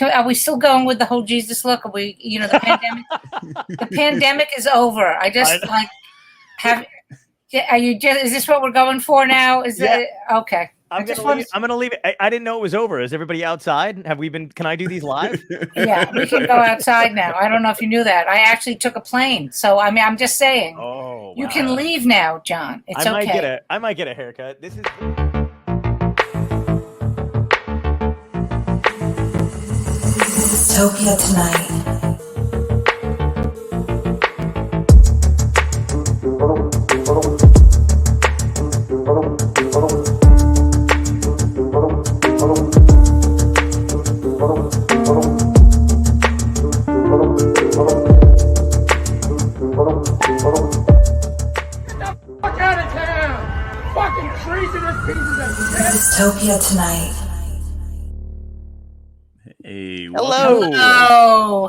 Are we still going with the whole Jesus look? Are we, the pandemic? The pandemic is over. I just have. Are you just? Is this what we're going for now? Is it okay? I'm gonna leave it. I didn't know it was over. Is everybody outside? Have we been? Can I do these live? Yeah, we can go outside now. I don't know if you knew that. I actually took a plane, so I'm just saying. Oh, wow. You can leave now, John. It's okay. I might get a haircut. This is. Dystopia tonight. Dystopia tonight. Hey, hello.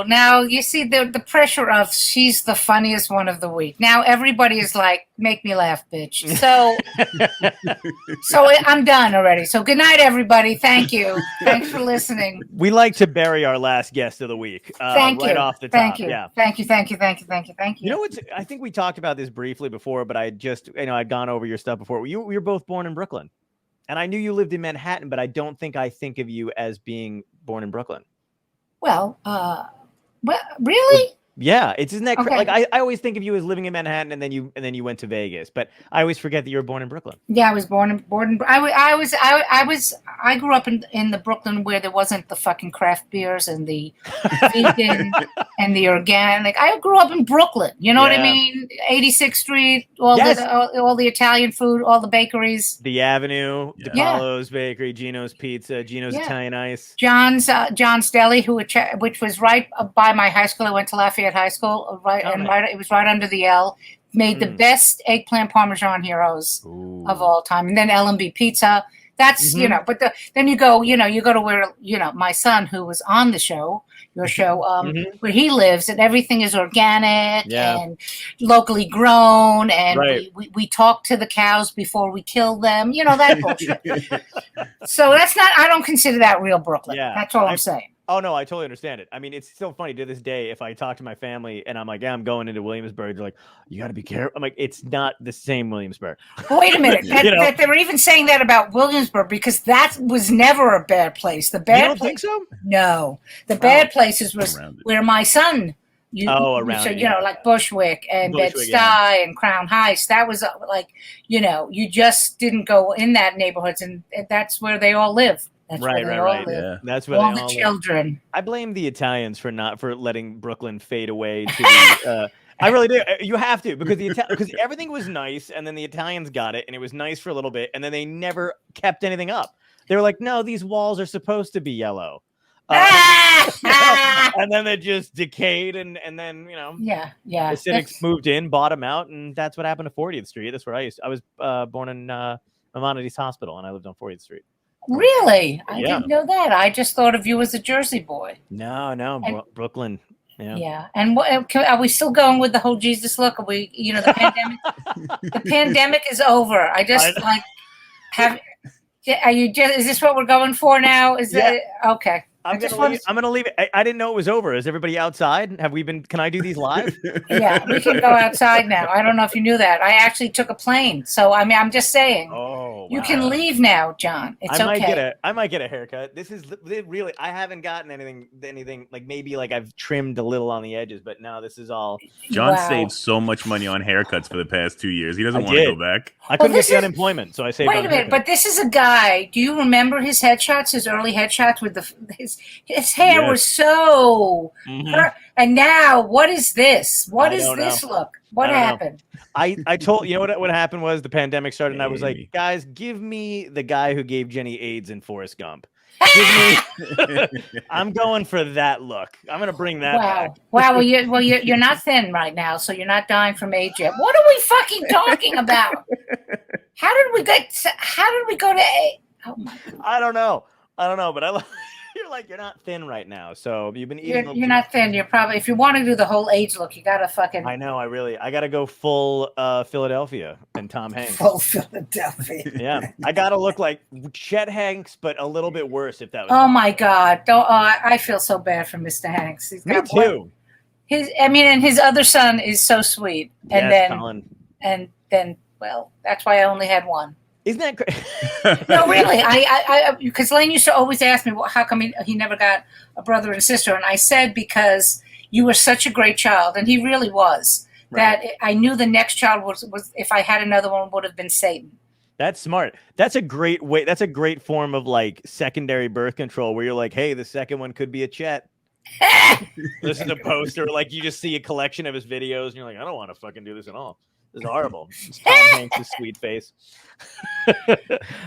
Now you see the pressure of she's the funniest one of the week. Now everybody is like, make me laugh, bitch. So, I'm done already. So good night, everybody. Thank you. Thanks for listening. We like to bury our last guest of the week. Thank you. Right off the top. Thank you. Yeah. Thank you. You know what? I think we talked about this briefly before, but I'd gone over your stuff before. You were both born in Brooklyn. And I knew you lived in Manhattan, but I don't think I think of you as being born in Brooklyn. Well, really? Yeah, isn't that okay. Like I always think of you as living in Manhattan, and then you went to Vegas, but I always forget that you were born in Brooklyn. Yeah, I was born in. I grew up in the Brooklyn where there wasn't the fucking craft beers and the vegan and the organic. I grew up in Brooklyn. You know what I mean? 86th Street, all the Italian food, all the bakeries. The Avenue, DiPaolo's Bakery, Gino's Pizza, Gino's Italian Ice, John's Deli, which was right by my high school. I went to Lafayette High School, it was right under the L. Made the best eggplant parmesan heroes of all time, and then L&B Pizza. That's but then you go to where my son, who was on the show, your show, where he lives, and everything is organic and locally grown, and we talk to the cows before we kill them. That bullshit. So that's not. I don't consider that real Brooklyn. Yeah, that's all I'm saying. Oh, no, I totally understand it. I mean, it's still funny to this day. If I talk to my family and I'm like, I'm going into Williamsburg, they're like, you got to be careful. I'm like, it's not the same Williamsburg. Wait a minute. That they were even saying that about Williamsburg, because that was never a bad place. You don't think so? No. The bad places was where my son, like Bushwick and Bed-Stuy and Crown Heights. That was you just didn't go in that neighborhoods, and that's where they all live. That's right. Yeah. That's where all the children live. I blame the Italians for letting Brooklyn fade away to the. I really do. You have to, because everything was nice, and then the Italians got it, and it was nice for a little bit, and then they never kept anything up. They were like, no, these walls are supposed to be yellow. And then it just decayed, and then the cynics moved in, bought them out, and that's what happened to 40th Street. That's where I was born in Maimonides Hospital, and I lived on 40th Street. Really? I didn't know that. I just thought of you as a Jersey boy. No, Brooklyn. Yeah. And are we still going with the whole Jesus look? Are we, the pandemic? The pandemic is over. I just have. Are you just? Is this what we're going for now? Is it okay? I'm gonna leave it. I didn't know it was over. Is everybody outside? Have we been? Can I do these live? Yeah, we can go outside now. I don't know if you knew that. I actually took a plane, so I'm just saying. Oh, wow. You can leave now, John. It's okay. I might get a haircut. This is really. I haven't gotten anything like maybe like I've trimmed a little on the edges, but no, this is all. John saved so much money on haircuts for the past 2 years. He doesn't want to go back. I couldn't get the unemployment, so I saved. Wait a minute, but this is a guy. Do you remember his headshots? His early headshots with his hair was so. And now, what is this? What is this look? What happened? I told what happened was the pandemic started, and I was like, guys, give me the guy who gave Jenny AIDS in Forrest Gump. I'm going for that look. I'm going to bring that back. Wow. Well, you're not thin right now, so you're not dying from AIDS yet. What are we fucking talking about? How did we go to AIDS? Oh my God. I don't know, but I love. you're not thin right now, so you've been eating. You're not thin. You're probably, if you want to do the whole age look, you gotta fucking. I know. I gotta go full Philadelphia and Tom Hanks. Full Philadelphia. Yeah, I gotta look like Chet Hanks, but a little bit worse. If that was. Oh my God! Don't. I feel so bad for Mr. Hanks. He's got Me too. And his other son is so sweet. And yes, then, Colin. and then, well, that's why I only had one. Isn't that great? No, really. I because Lane used to always ask me, well, how come he never got a brother and sister? And I said, because you were such a great child, and he really was. Right. That I knew the next child was if I had another one, would have been Satan. That's smart. That's a great way. That's a great form of like secondary birth control, where you're like, hey, the second one could be a Chet. This is a poster. Like you just see a collection of his videos, and you're like, I don't want to fucking do this at all. This is horrible. It's Tom Hanks' sweet face.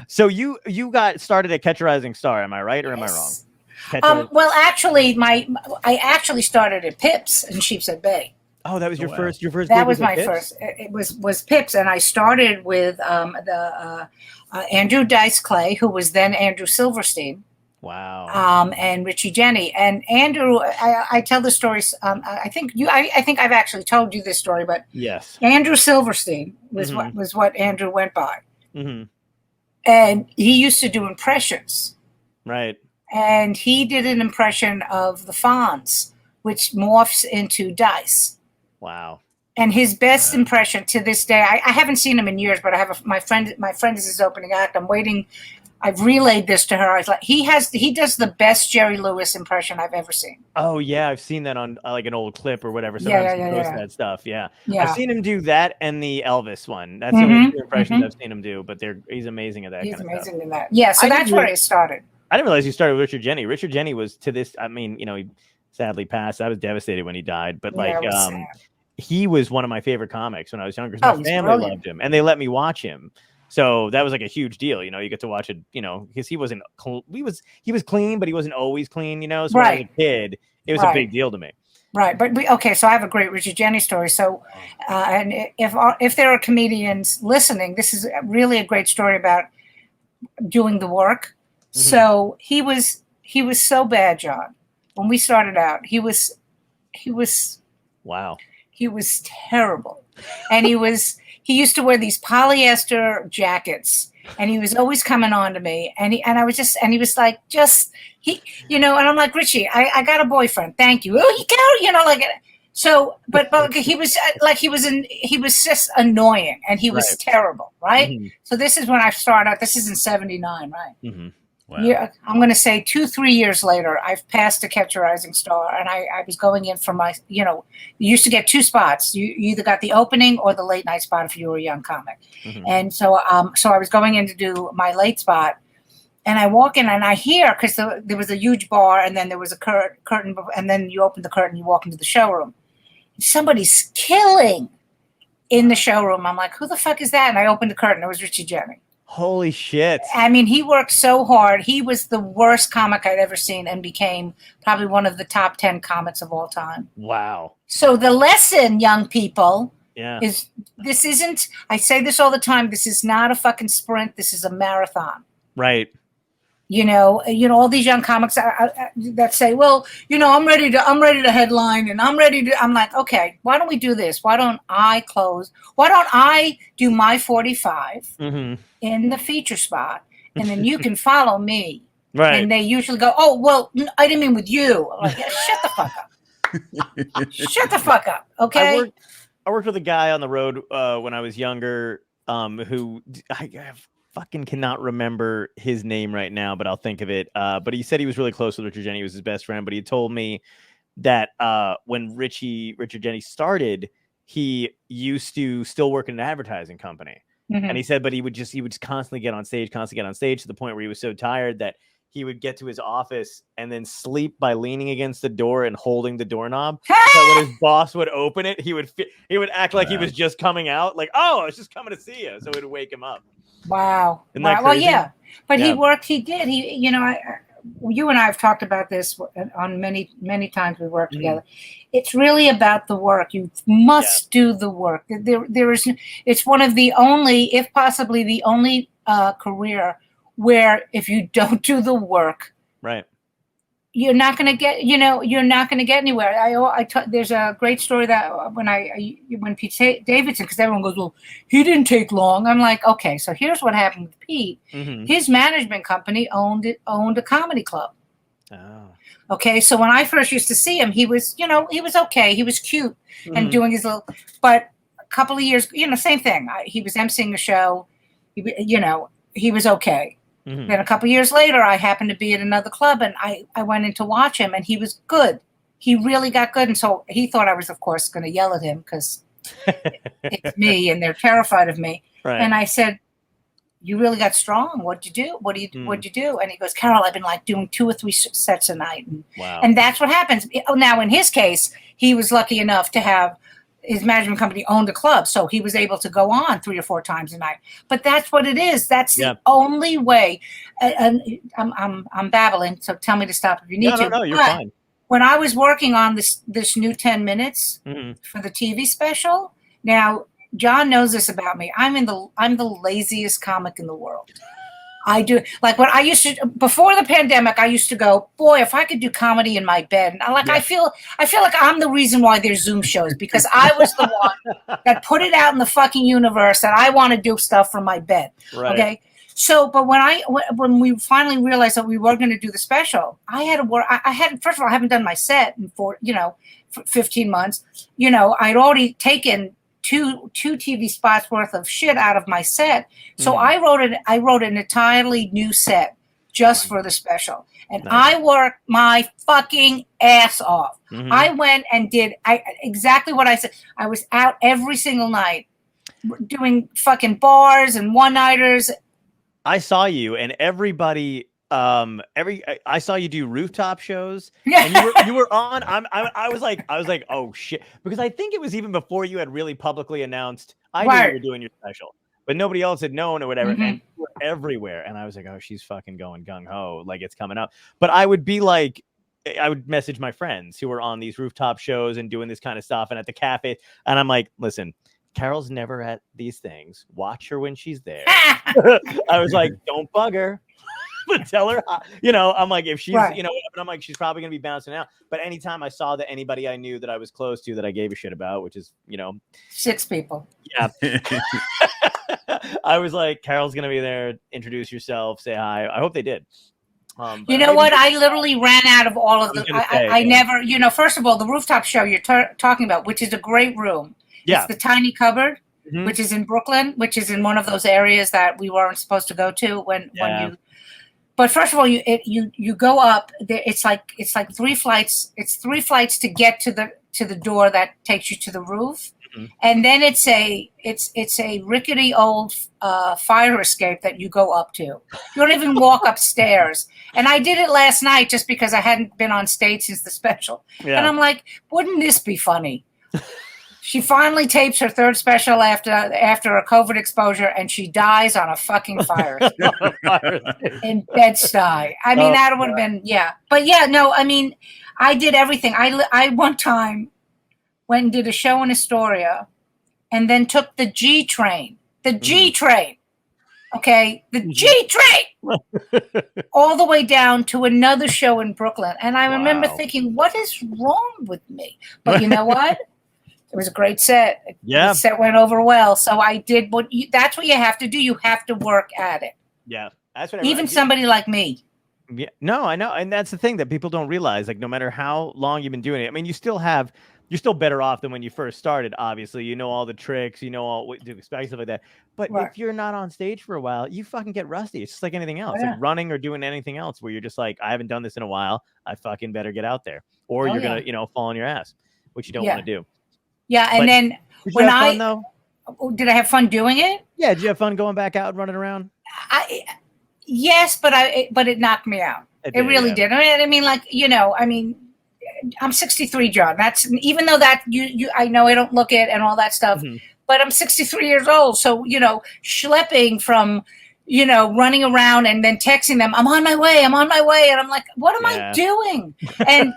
So you got started at Catch a Rising Star, am I right or am I wrong? Well, actually, I actually started at Pips in Sheepshead Bay. Oh, that was your first. That was my first. It was Pips, and I started with Andrew Dice Clay, who was then Andrew Silverstein. Wow. And Richie Jenny and Andrew. I tell the stories. I think I've actually told you this story, but yes, Andrew Silverstein was what Andrew went by, mm-hmm. and he used to do impressions. Right. And he did an impression of the Fonz, which morphs into Dice. Wow. And his best impression to this day, I haven't seen him in years, but I have my friend is his opening act. I'm waiting. I've relayed this to her. I was like, he does the best Jerry Lewis impression I've ever seen. Oh yeah, I've seen that on like an old clip or whatever. Sometimes he posts that stuff. Yeah. I've seen him do that and the Elvis one. That's the only two impressions I've seen him do. But he's amazing at that. He's amazing in that. Yeah. So that's where it started. I didn't realize you started with Richard Jenny. Richard Jenny was to this. I mean, he sadly passed. I was devastated when he died. But he was one of my favorite comics when I was younger. My family loved him, and they let me watch him. So that was like a huge deal, you get to watch it, because he wasn't, he was clean, but he wasn't always clean, So when I was a kid, it was a big deal to me. Right. But so I have a great Richard Jenny story. So, and if there are comedians listening, this is really a great story about doing the work. Mm-hmm. So he was so bad, John. When we started out, he was wow. He was terrible. And he used to wear these polyester jackets, and he was always coming on to me. And he was like, and I'm like, Richie, I got a boyfriend. Thank you. Oh, you go, so, but he was he was just annoying, and he was terrible. Right. Mm-hmm. So this is when I started out. This is in 79. Right. Mm-hmm. Wow. Yeah, I'm going to say 2-3 years later, I've passed to Catch a Rising Star, and I was going in for my, you used to get 2 spots. You either got the opening or the late night spot if you were a young comic. Mm-hmm. And so I was going in to do my late spot, and I walk in and I hear, because there was a huge bar, and then there was a curtain, and then you open the curtain, you walk into the showroom. Somebody's killing in the showroom. I'm like, who the fuck is that? And I opened the curtain. It was Richie Jenny. Holy shit. I mean, he worked so hard. He was the worst comic I'd ever seen and became probably one of the top 10 comics of all time. Wow. So the lesson, young people, is this isn't, I say this all the time, this is not a fucking sprint. This is a marathon. Right. All these young comics that say, well, I'm ready to headline, and I'm like, okay, why don't we do this? Why don't I do my 45 in the feature spot, and then you can follow me. Right. And they usually go, oh, well, I didn't mean with you. I'm like, shut the fuck up. Shut the fuck up. Okay. I worked with a guy on the road when I was younger, who I fucking cannot remember his name right now, but I'll think of it. But he said he was really close with Richard Jenny. He was his best friend, but he told me that when Richard Jenny started, he used to still work in an advertising company. Mm-hmm. And he said, but he would constantly get on stage to the point where he was so tired that he would get to his office and then sleep by leaning against the door and holding the doorknob. So when his boss would open it, he would act like he was just coming out, like, oh, I was just coming to see you. So it would wake him up. Wow. Well, yeah, but he worked. He did. You and I have talked about this on many, many times we worked together. It's really about the work. You must do the work. It's one of the only, if possibly the only career where if you don't do the work, right, you're not going to get, you're not going to get anywhere. There's a great story that when Pete Davidson, because everyone goes, well, he didn't take long. I'm like, okay, so here's what happened with Pete. Mm-hmm. His management company owned a comedy club. Oh. Okay, so when I first used to see him, he was okay. He was cute and doing his little, but a couple of years, same thing. He was emceeing a show. He was okay. Mm-hmm. Then a couple of years later, I happened to be at another club, and I went in to watch him, and he was good. He really got good, and so he thought I was, of course, going to yell at him because it's me, and they're terrified of me. Right. And I said, "You really got strong. What'd you do? What'd you do?" And he goes, "Carole, I've been doing 2 or 3 sets a night." Wow. And that's what happens. Now, in his case, he was lucky enough to have his management company owned a club, so he was able to go on 3 or 4 times a night. But that's what it is. That's the only way. And I'm babbling, so tell me to stop if you need to. No, you're fine. When I was working on this new 10 minutes for the TV special, now John knows this about me. I'm the laziest comic in the world. I do when I used to, before the pandemic, I used to go, boy, if I could do comedy in my bed. And I feel like I'm the reason why there's Zoom shows, because I was the one that put it out in the fucking universe that I want to do stuff from my bed. Right. Okay. So, but when we finally realized that we were going to do the special, I had to work. First of all, I haven't done my set in for 15 months. I'd already taken two TV spots worth of shit out of my set. So I wrote an entirely new set just for the special. And I worked my fucking ass off. Mm-hmm. I went and did exactly what I said. I was out every single night doing fucking bars and one-nighters. I saw you, and everybody I saw you do rooftop shows, and you were on. I was like, oh shit, because I think it was even before you had really publicly announced. I knew you were doing your special, but nobody else had known or whatever. Mm-hmm. And you were everywhere, and I was like, oh, she's fucking going gung ho, like it's coming up. But I would message my friends who were on these rooftop shows and doing this kind of stuff, and at the cafe, and I'm like, listen, Carole's never at these things. Watch her when she's there. I was like, don't bug her. But tell her, I'm like, if she's, and I'm like, she's probably going to be bouncing out. But anytime I saw that anybody I knew that I was close to that I gave a shit about, which is, 6 people. Yeah. I was like, Carole's going to be there. Introduce yourself. Say hi. I hope they did. You know what? I literally ran out of all of them. I never, first of all, the rooftop show you're talking about, which is a great room. Yeah. It's the Tiny Cupboard, which is in Brooklyn, which is in one of those areas that we weren't supposed to go to when you. But first of all, you go up. It's like 3 flights. It's 3 flights to get to the door that takes you to the roof, and then it's a rickety old fire escape that you go up to. You don't even walk upstairs. And I did it last night just because I hadn't been on stage since the special, and I'm like, wouldn't this be funny? She finally tapes her 3rd special after a COVID exposure, and she dies on a fucking fire in Bed-Stuy. I mean, that would have been, But I did everything. I one time went and did a show in Astoria and then took the G train. The G train. Okay? The G train! All the way down to another show in Brooklyn. And I remember thinking, what is wrong with me? But you know what? It was a great set. Yeah. The set went over well. So I did that's what you have to do. You have to work at it. Yeah. That's what even somebody like me. Yeah. No, I know. And that's the thing that people don't realize. Like, no matter how long you've been doing it, I mean, you're still better off than when you first started, obviously. You know all the tricks, all what to expect, stuff like that. But if you're not on stage for a while, you fucking get rusty. It's just like anything else. Like running or doing anything else where you're just like, I haven't done this in a while. I fucking better get out there. Or you're going to, fall on your ass, which you don't want to do. Yeah, and then when did I have fun doing it? Yeah, did you have fun going back out and running around? Yes, but it knocked me out. It really did. I mean, I'm 63, John. That's even though that I know I don't look it and all that stuff, but I'm 63 years old. So schlepping from running around and then texting them, I'm on my way, and I'm like, what am I doing? And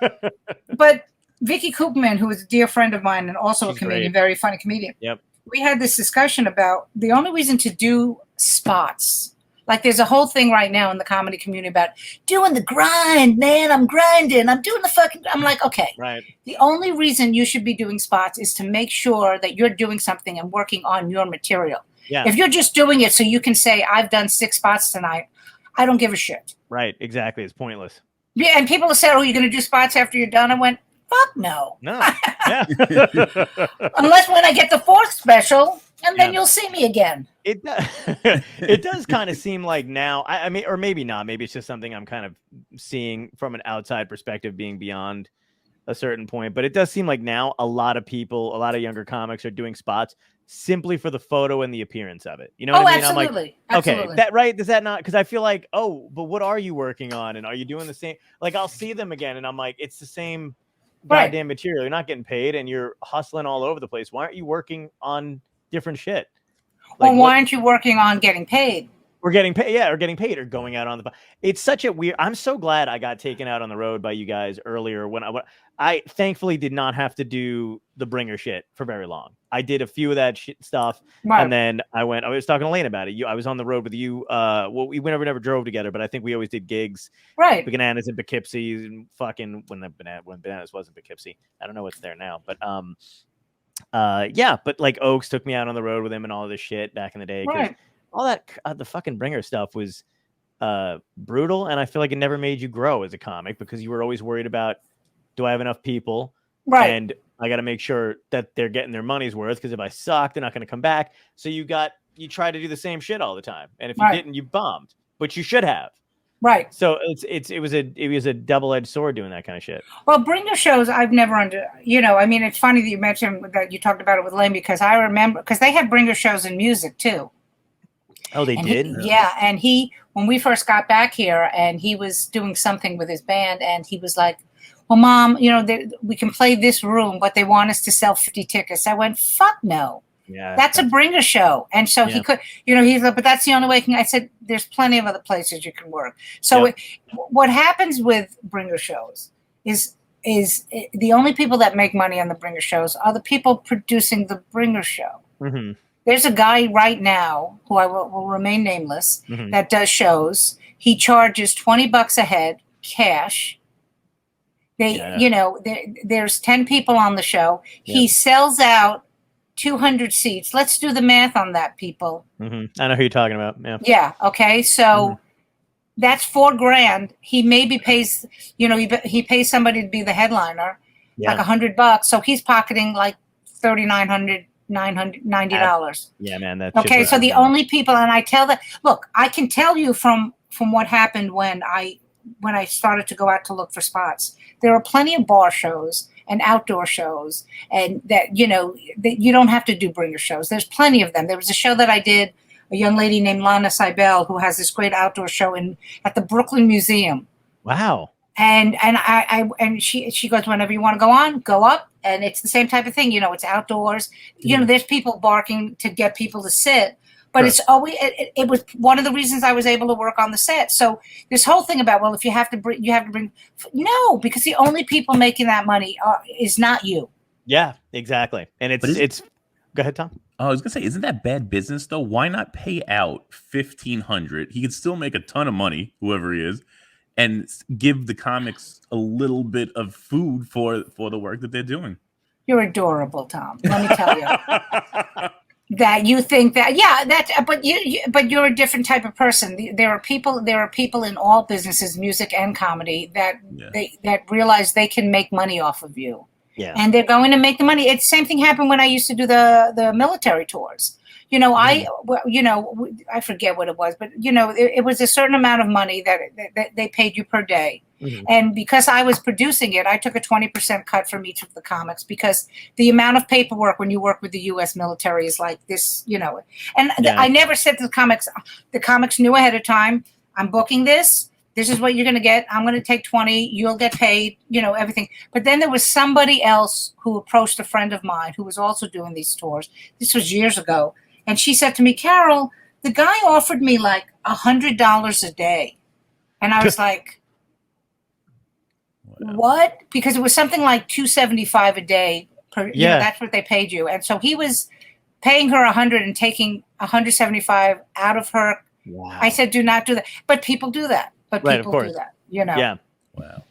but Vicky Koopman, who is a dear friend of mine and also a comedian, very funny comedian. Yep. We had this discussion about the only reason to do spots Like there's a whole thing right now in the comedy community about doing the grind, man. I'm grinding. I'm doing the fucking. I'm like, okay. Right. The only reason you should be doing spots is to make sure that you're doing something and working on your material. Yeah. If you're just doing it so you can say, I've done 6 spots tonight, I don't give a shit. Right. Exactly. It's pointless. Yeah. And people have said, oh, you're going to do spots after you're done. I went, fuck no. No. Yeah. Unless when I get the 4th special. And then you'll see me again. It does. It does kind of seem like now. I mean, or maybe not. Maybe it's just something I'm kind of seeing from an outside perspective, being beyond a certain point. But it does seem like now a lot of people, a lot of younger comics, are doing spots simply for the photo and the appearance of it. You know what I mean? Absolutely. I'm like, okay, Absolutely. that right? Does that not? Because I feel like, oh, but what are you working on? And are you doing the same? Like, I'll see them again, and I'm like, it's the same goddamn material. You're not getting paid, and you're hustling all over the place. Why aren't you working on different shit? Like, well, why aren't you working on getting paid? Or getting paid, or getting paid, or going out on the. It's such a weird. I'm so glad I got taken out on the road by you guys earlier. When I thankfully did not have to do the bringer shit for very long. I did a few of that shit stuff, and then I was talking to Lane about it. I was on the road with you. Well, we never drove together, but I think we always did gigs. Right. Bananas in Poughkeepsie, and fucking when Bananas wasn't Poughkeepsie. I don't know what's there now, but yeah, but like Oaks took me out on the road with him and all this shit back in the day. Right. All that the fucking bringer stuff was brutal, and I feel like it never made you grow as a comic because you were always worried about, do I have enough people? Right. And I got to make sure that they're getting their money's worth, because if I suck, they're not going to come back. So you try to do the same shit all the time, and if you didn't, you bombed. But you should have. Right. So it was a double-edged sword doing that kind of shit. Well, bringer shows I've never I mean, it's funny that you mentioned that you talked about it with Lane, because I remember, because they had bringer shows in music too. Oh, they did? And when we first got back here, and he was doing something with his band, and he was like, well, Mom, we can play this room, but they want us to sell 50 tickets. I went, fuck no. Yeah, that's a bringer show. And so he could, he's like, but that's the only way I said, there's plenty of other places you can work. So what happens with bringer shows is the only people that make money on the bringer shows are the people producing the bringer show. Mm-hmm. There's a guy right now who I will remain nameless that does shows. He charges $20 a head cash. There's 10 people on the show. He sells out 200 seats. Let's do the math on that, people. Mm-hmm. I know who you're talking about. Yeah. Yeah. Okay. So that's $4,000. He maybe pays, he pays somebody to be the headliner, like $100. So he's pocketing like $3,990. Yeah, man. That's okay. So the only people, and I tell that, look, I can tell you from what happened when I started to go out to look for spots. There are plenty of bar shows and outdoor shows, and that you don't have to do bringer shows. There's plenty of them. There was a show that I did, a young lady named Lana Seibel, who has this great outdoor show at the Brooklyn Museum. Wow. And she goes, whenever you want to go on, go up, and it's the same type of thing. It's outdoors. There's people barking to get people to sit. But it's always, it was one of the reasons I was able to work on the set. So this whole thing about, well, if you have to bring, no, because the only people making that money is not you. Yeah, exactly. And it's go ahead, Tom. I was gonna say, isn't that bad business though? Why not pay out $1,500? He could still make a ton of money, whoever he is, and give the comics a little bit of food for the work that they're doing. You're adorable, Tom. Let me tell you. That you think that, but you're a different type of person. There are people in all businesses, music and comedy, that realize they can make money off of you. Yeah. And they're going to make the money. It's the same thing happened when I used to do the military tours. I forget what it was, but it was a certain amount of money that they paid you per day. Mm-hmm. And because I was producing it, I took a 20% cut from each of the comics, because the amount of paperwork when you work with the U.S. military is like this, And I never said to the comics knew ahead of time, I'm booking this. This is what you're going to get. I'm going to take 20. You'll get paid, everything. But then there was somebody else who approached a friend of mine who was also doing these tours. This was years ago. And she said to me, Carole, the guy offered me like $100 a day. And I was like, what? Because it was something like $275 a day per. That's what they paid you. And so he was paying her $100 and taking $175 out of her Wow. I said, do not do that. But people do that. But Right, of people do course. that, you know. Yeah. Wow.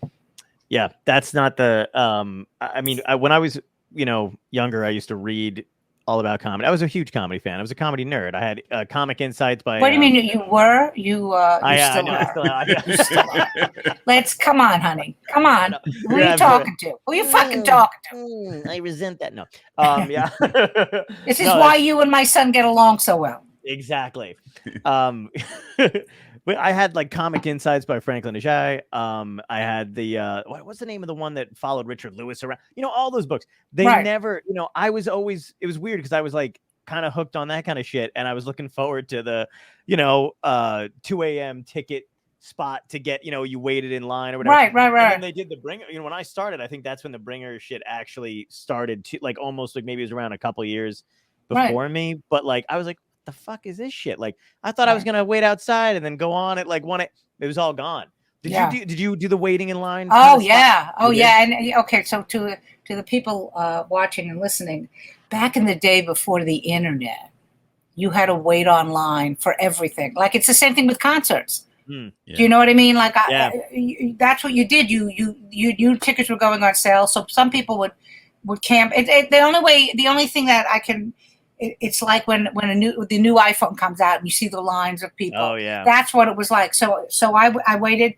Yeah, that's not the. I mean, when I was younger, I used to read all about comedy. I was a huge comedy fan. I was a comedy nerd. I had Comic Insights by. What do you mean you were? You I still know, are. I still am. Yeah. You still are. Let's come on, honey. Come on. Who are Yeah, you talking to? Who are you fucking talking to? I resent that. No. Yeah. This is No, why you and my son get along so well. Exactly. But I had like Comic Insights by Franklin Ajay. I had the what's the name of the one that followed Richard Lewis around? All those books. They Right. never, I was always, it was weird because I was like kind of hooked on that kind of shit, and I was looking forward to the 2 a.m. ticket spot to get, you waited in line or whatever. Right. And then they did the Bringer. When I started, I think that's when the Bringer shit actually started to like almost like maybe it was around a couple years before me. But like I was like, the fuck is this shit? Like I thought I was gonna wait outside and then go on at like it was all gone. Did you do the waiting in line? Oh yeah. Oh yeah. And okay, so to the people watching and listening, back in the day before the internet, you had to wait online for everything. Like it's the same thing with concerts. Yeah. Do you know what I mean? Like that's what you did. You tickets were going on sale, so some people would camp. The only thing that I can. It's like when the new iPhone comes out and you see the lines of people. Oh yeah, that's what it was like. So I waited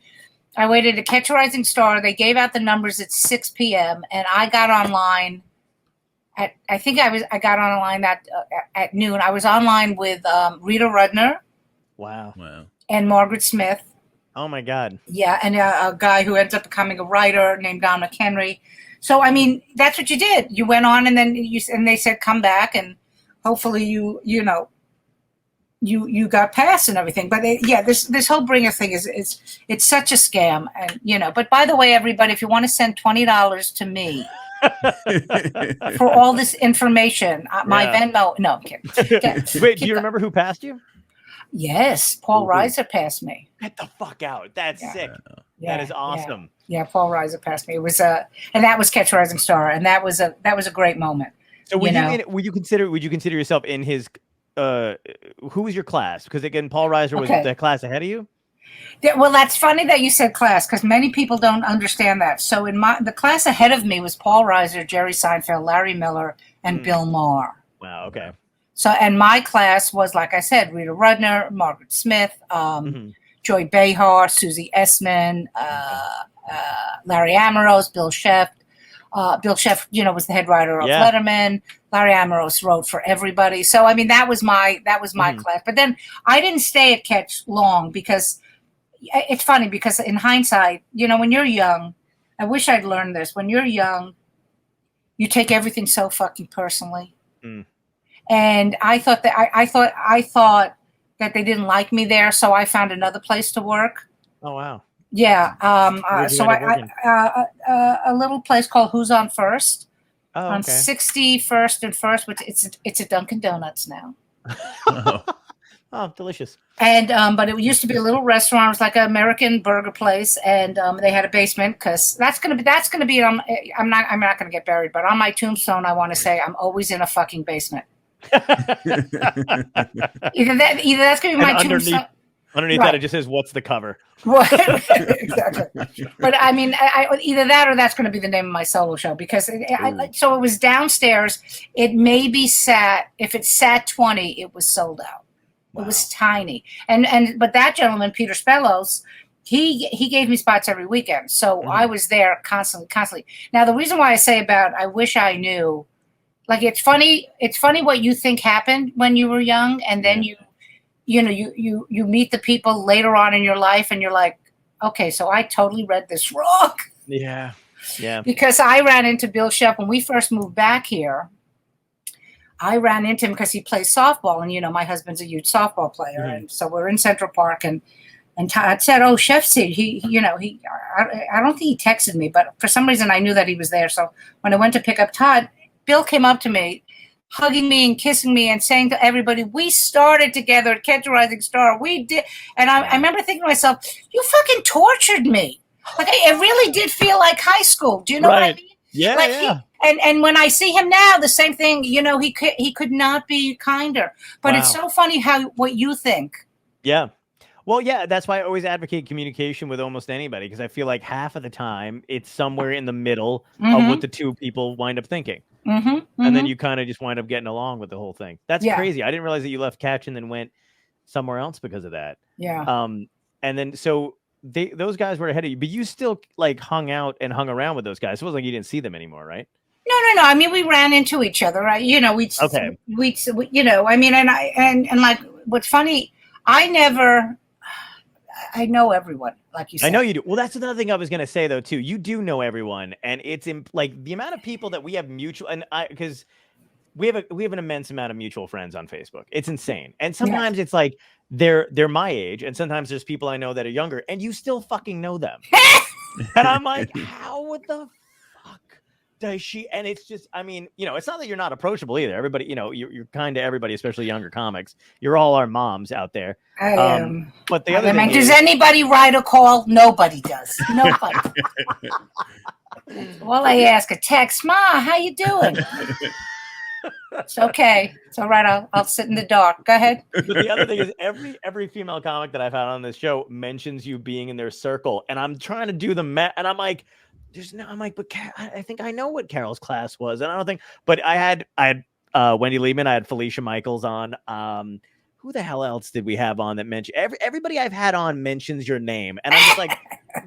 to catch a rising star. They gave out the numbers at 6 p.m. and I got online at I got online at noon. I was online with Rita Rudner. Wow. And Margaret Smith. Oh my God. Yeah, and a guy who ends up becoming a writer named Don McHenry. So I mean, that's what you did. You went on and then they said come back and. Hopefully you got past and everything, but this whole Bringer thing is it's such a scam, and But by the way, everybody, if you want to send $20 to me for all this information, my Venmo. No, I'm kidding. Wait, do you remember who passed you? Yes, Paul Reiser passed me. Get the fuck out! That's sick. That is awesome. Yeah, Paul Reiser passed me. It was and that was Catch a Rising Star, and that was a great moment. So would you consider yourself in his who was your class? Because again, Paul Reiser was the class ahead of you. Yeah, well, that's funny that you said class because many people don't understand that. So in the class ahead of me was Paul Reiser, Jerry Seinfeld, Larry Miller, and Bill Maher. Wow. Okay. So and my class was, like I said, Rita Rudner, Margaret Smith, Joy Behar, Susie Essman, Larry Amoros, Bill Sheff. Bill Sheff, was the head writer of Letterman. Larry Amoros wrote for everybody. So I mean, that was my class. But then I didn't stay at Catch long because it's funny because in hindsight, when you're young, I wish I'd learned this. When you're young, you take everything so fucking personally. And I thought that I thought that they didn't like me there, so I found another place to work. Oh wow. Yeah. So I a little place called Who's on First on 61st and First, which it's a Dunkin' Donuts now. Oh, delicious. And but it used to be a little restaurant. It was like an American burger place, and they had a basement because that's gonna be. I'm not gonna get buried, but on my tombstone, I want to say I'm always in a fucking basement. Either that's gonna be my tombstone. Underneath that, it just says, "What's the cover?" Exactly. But I mean, either that or that's going to be the name of my solo show because so it was downstairs. It maybe if it sat 20, it was sold out. Wow. It was tiny. But that gentleman, Peter Spellos, he gave me spots every weekend. So I was there constantly. Now, the reason why I say about I wish I knew, like it's funny what you think happened when you were young, and then you meet the people later on in your life and you're like, okay, so I totally read this wrong. Yeah. Yeah. Because I ran into Bill Sheff when we first moved back here. I ran into him because he plays softball and, my husband's a huge softball player. And so we're in Central Park and Todd said, oh, Sheff's here. I don't think he texted me, but for some reason I knew that he was there. So when I went to pick up Todd, Bill came up to me, hugging me and kissing me and saying to everybody, we started together at Catch a Rising Star. We did. And I remember thinking to myself, you fucking tortured me. Like, it really did feel like high school. Do you know what I mean? Yeah, like and when I see him now, the same thing, he could not be kinder. But it's so funny what you think Yeah. Well, yeah, that's why I always advocate communication with almost anybody, because I feel like half of the time it's somewhere in the middle of what the two people wind up thinking. And then you kind of just wind up getting along with the whole thing. That's crazy. I didn't realize that you left Catch and then went somewhere else because of that. Yeah. And then so those guys were ahead of you, but you still like hung out and hung around with those guys. It wasn't like you didn't see them anymore, right? No. I mean, we ran into each other, right? You know, we you know, I mean, and like, what's funny, I know everyone, like you said. I know you do. Well, that's another thing I was going to say though, too. You do know everyone, and it's like the amount of people that we have mutual, and because we have an immense amount of mutual friends on Facebook. It's insane. And sometimes it's like they're my age, and sometimes there's people I know that are younger, and you still fucking know them. And I'm like, how would the fuck does she? And it's just, I mean, you know, it's not that you're not approachable either. Everybody, you know, you're kind to everybody, especially younger comics. You're all our moms out there. I am. But the other thing does anybody write a call? Nobody does. Nobody. Well, I ask a text, Ma, how you doing? It's okay. It's all right. I'll sit in the dark. Go ahead. But the other thing is every female comic that I've had on this show mentions you being in their circle, and I'm trying to do the math, and I'm like, but I think I know what Carole's class was, and I don't think. But I had Wendy Liebman, I had Felicia Michaels on. Who the hell else did we have on that mentioned everybody I've had on mentions your name, and I'm just like,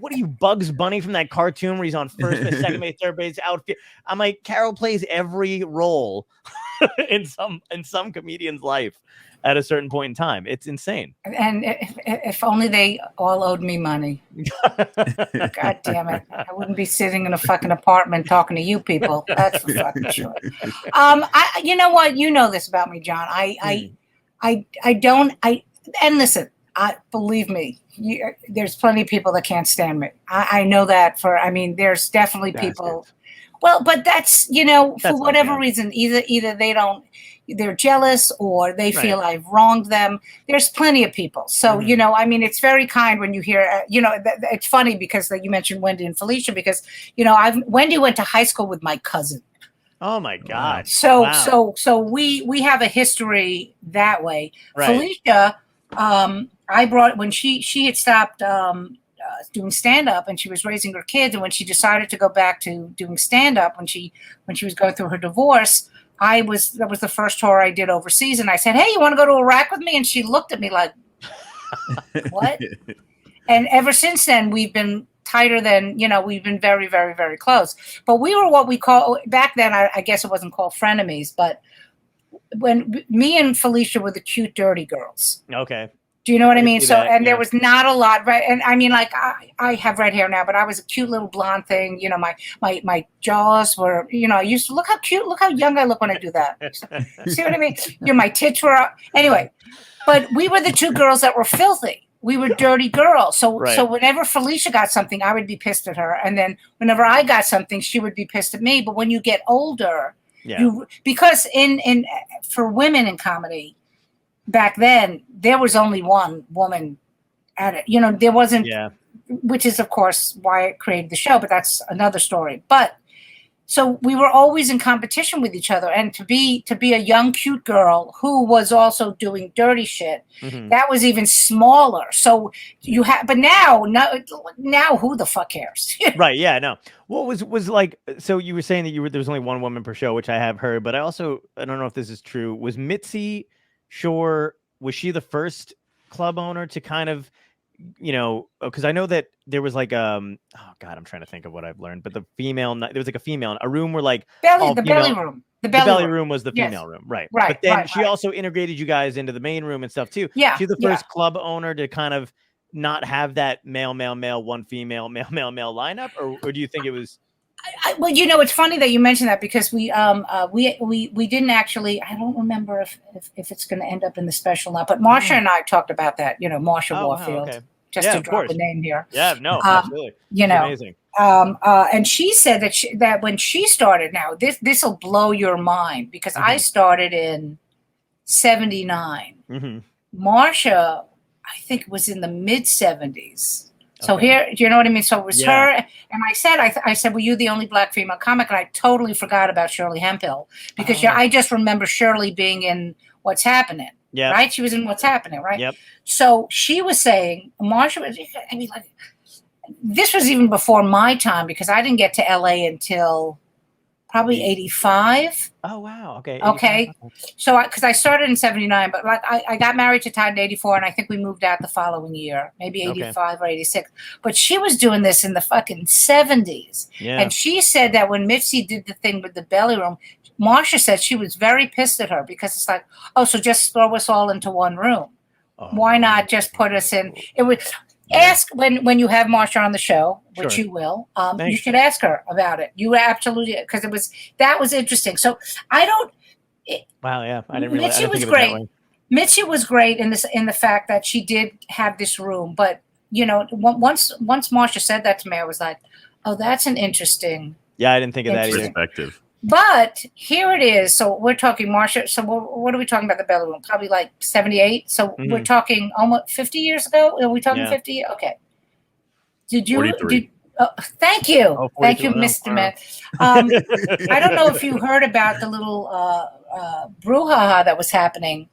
what are you, Bugs Bunny from that cartoon where he's on first base, second base, third base, outfield? I'm like, Carole plays every role in some comedian's life at a certain point in time. It's insane. And if only they all owed me money. God damn it. I wouldn't be sitting in a fucking apartment talking to you people. That's for fucking sure. You know what? You know this about me, John. And listen, believe me, there's plenty of people that can't stand me. I know that there's definitely people. Well, but that's, you know, for whatever reason, either they're jealous or they feel I've wronged them. There's plenty of people. So, you know, I mean, it's very kind when you hear, you know, it's funny because you mentioned Wendy and Felicia, because, you know, Wendy went to high school with my cousin. Oh my God. So we have a history that way. Right. Felicia, I brought when she had stopped doing stand-up and she was raising her kids, and when she decided to go back to doing stand-up when she was going through her divorce, that was the first tour I did overseas, and I said, hey, you want to go to Iraq with me? And she looked at me like, what? And ever since then we've been tighter than, you know, we've been very, very, very close. But we were what we call, back then, I guess it wasn't called frenemies, but when me and Felicia were the cute, dirty girls. Okay. Do you know what I mean? So, and there was not a lot, right? And I mean, like, I have red hair now, but I was a cute little blonde thing. You know, my jaws were, you know, I used to look how young I look when I do that. See what I mean? You know, my tits were up. Anyway, but we were the two girls that were filthy. We were dirty girls. So whenever Felicia got something, I would be pissed at her. And then whenever I got something, she would be pissed at me. But when you get older, because for women in comedy, back then, there was only one woman at it. You know, there wasn't, which is, of course, why I created the show, but that's another story. But so we were always in competition with each other. And to be a young, cute girl who was also doing dirty shit, that was even smaller. So but now who the fuck cares? Right. Yeah, no. What was like, so you were saying that there was only one woman per show, which I have heard, but I don't know if this is true. Was Mitzi Shore, was she the first club owner to kind of, you know, because I know that there was like oh God, I'm trying to think of what I've learned, but there was like a room where like belly room. The belly room was the female room, right? But then she also integrated you guys into the main room and stuff too. Yeah, she's the first club owner to kind of not have that male, one female, male lineup, or do you think it was? Well, you know, it's funny that you mentioned that, because we didn't actually. I don't remember if it's going to end up in the special now, but Marsha and I talked about that. You know, Marsha Warfield, just to drop a name here. Yeah, no, absolutely. You know, amazing. And she said that when she started, now this will blow your mind, because I started in '79. Marsha, I think, was in the mid '70s. So here, you know what I mean? So it was her. And I said, were you the only black female comic? And I totally forgot about Shirley Hemphill, because I just remember Shirley being in What's Happening. Yeah. Right? She was in What's Happening, right? Yep. So she was saying, Marsha was, I mean, like, this was even before my time because I didn't get to LA until probably 85. Oh, wow. Okay. Okay. So, because I started in 79, but like I got married to Todd in 84, and I think we moved out the following year, maybe 85 or 86. But she was doing this in the fucking 70s. Yeah. And she said that when Mitzi did the thing with the belly room, Marsha said she was very pissed at her because it's like, oh, so just throw us all into one room. Why not just put us in? It would ask when you have Marsha on the show, which you will. You should ask her about it. You absolutely, because that was interesting. So I don't. Wow, yeah, I didn't realize. Mitzi was great. Mitzi was great in the fact that she did have this room, but once Marsha said that to me, I was like, oh, that's an interesting. Yeah, I didn't think of that either. Perspective. But here it is. So we're talking Marsha. So what are we talking about the belly room? Probably like 78. So we're talking almost 50 years ago. Are we talking 50? Okay. Did you? 43. Thank you. Oh, thank you, Mr. Man. I don't know if you heard about the little brouhaha that was happening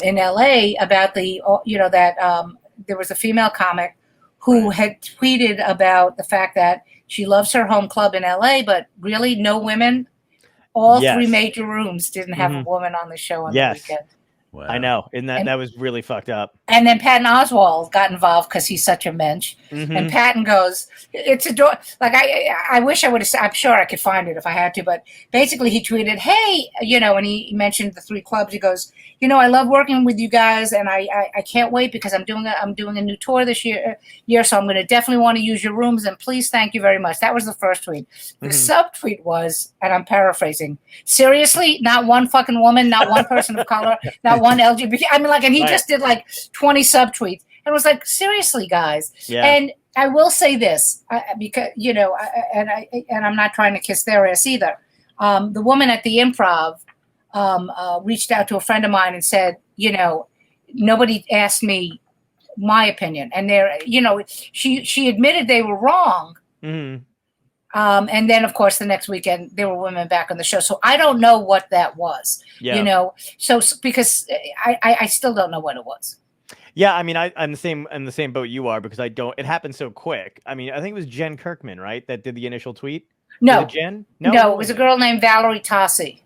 in LA about that there was a female comic who had tweeted about the fact that she loves her home club in LA, but really no women. All three major rooms didn't have a woman on the show on the weekend. Wow. I know. And that was really fucked up. And then Patton Oswalt got involved because he's such a mensch. And Patton goes, it's a door. Like, I wish I would have, I'm sure I could find it if I had to, but basically he tweeted, hey, and he mentioned the three clubs. He goes, I love working with you guys, and I can't wait because I'm doing a new tour this year, so I'm going to definitely want to use your rooms, and please, thank you very much. That was the first tweet. The subtweet was, and I'm paraphrasing, seriously, not one fucking woman, not one person of color, not one LGBT. I mean, like, and he just did like 20 subtweets, and was like, seriously, guys. Yeah. And I will say this, because and I'm not trying to kiss their ass either. The woman at the Improv reached out to a friend of mine and said, nobody asked me my opinion, and she admitted they were wrong. And then, of course, the next weekend there were women back on the show. So I don't know what that was, So because I still don't know what it was. Yeah, I mean, I'm the same boat you are because I don't. It happened so quick. I mean, I think it was Jen Kirkman, right, that did the initial tweet. No, Jen. No, it was a girl named Valerie Tassi.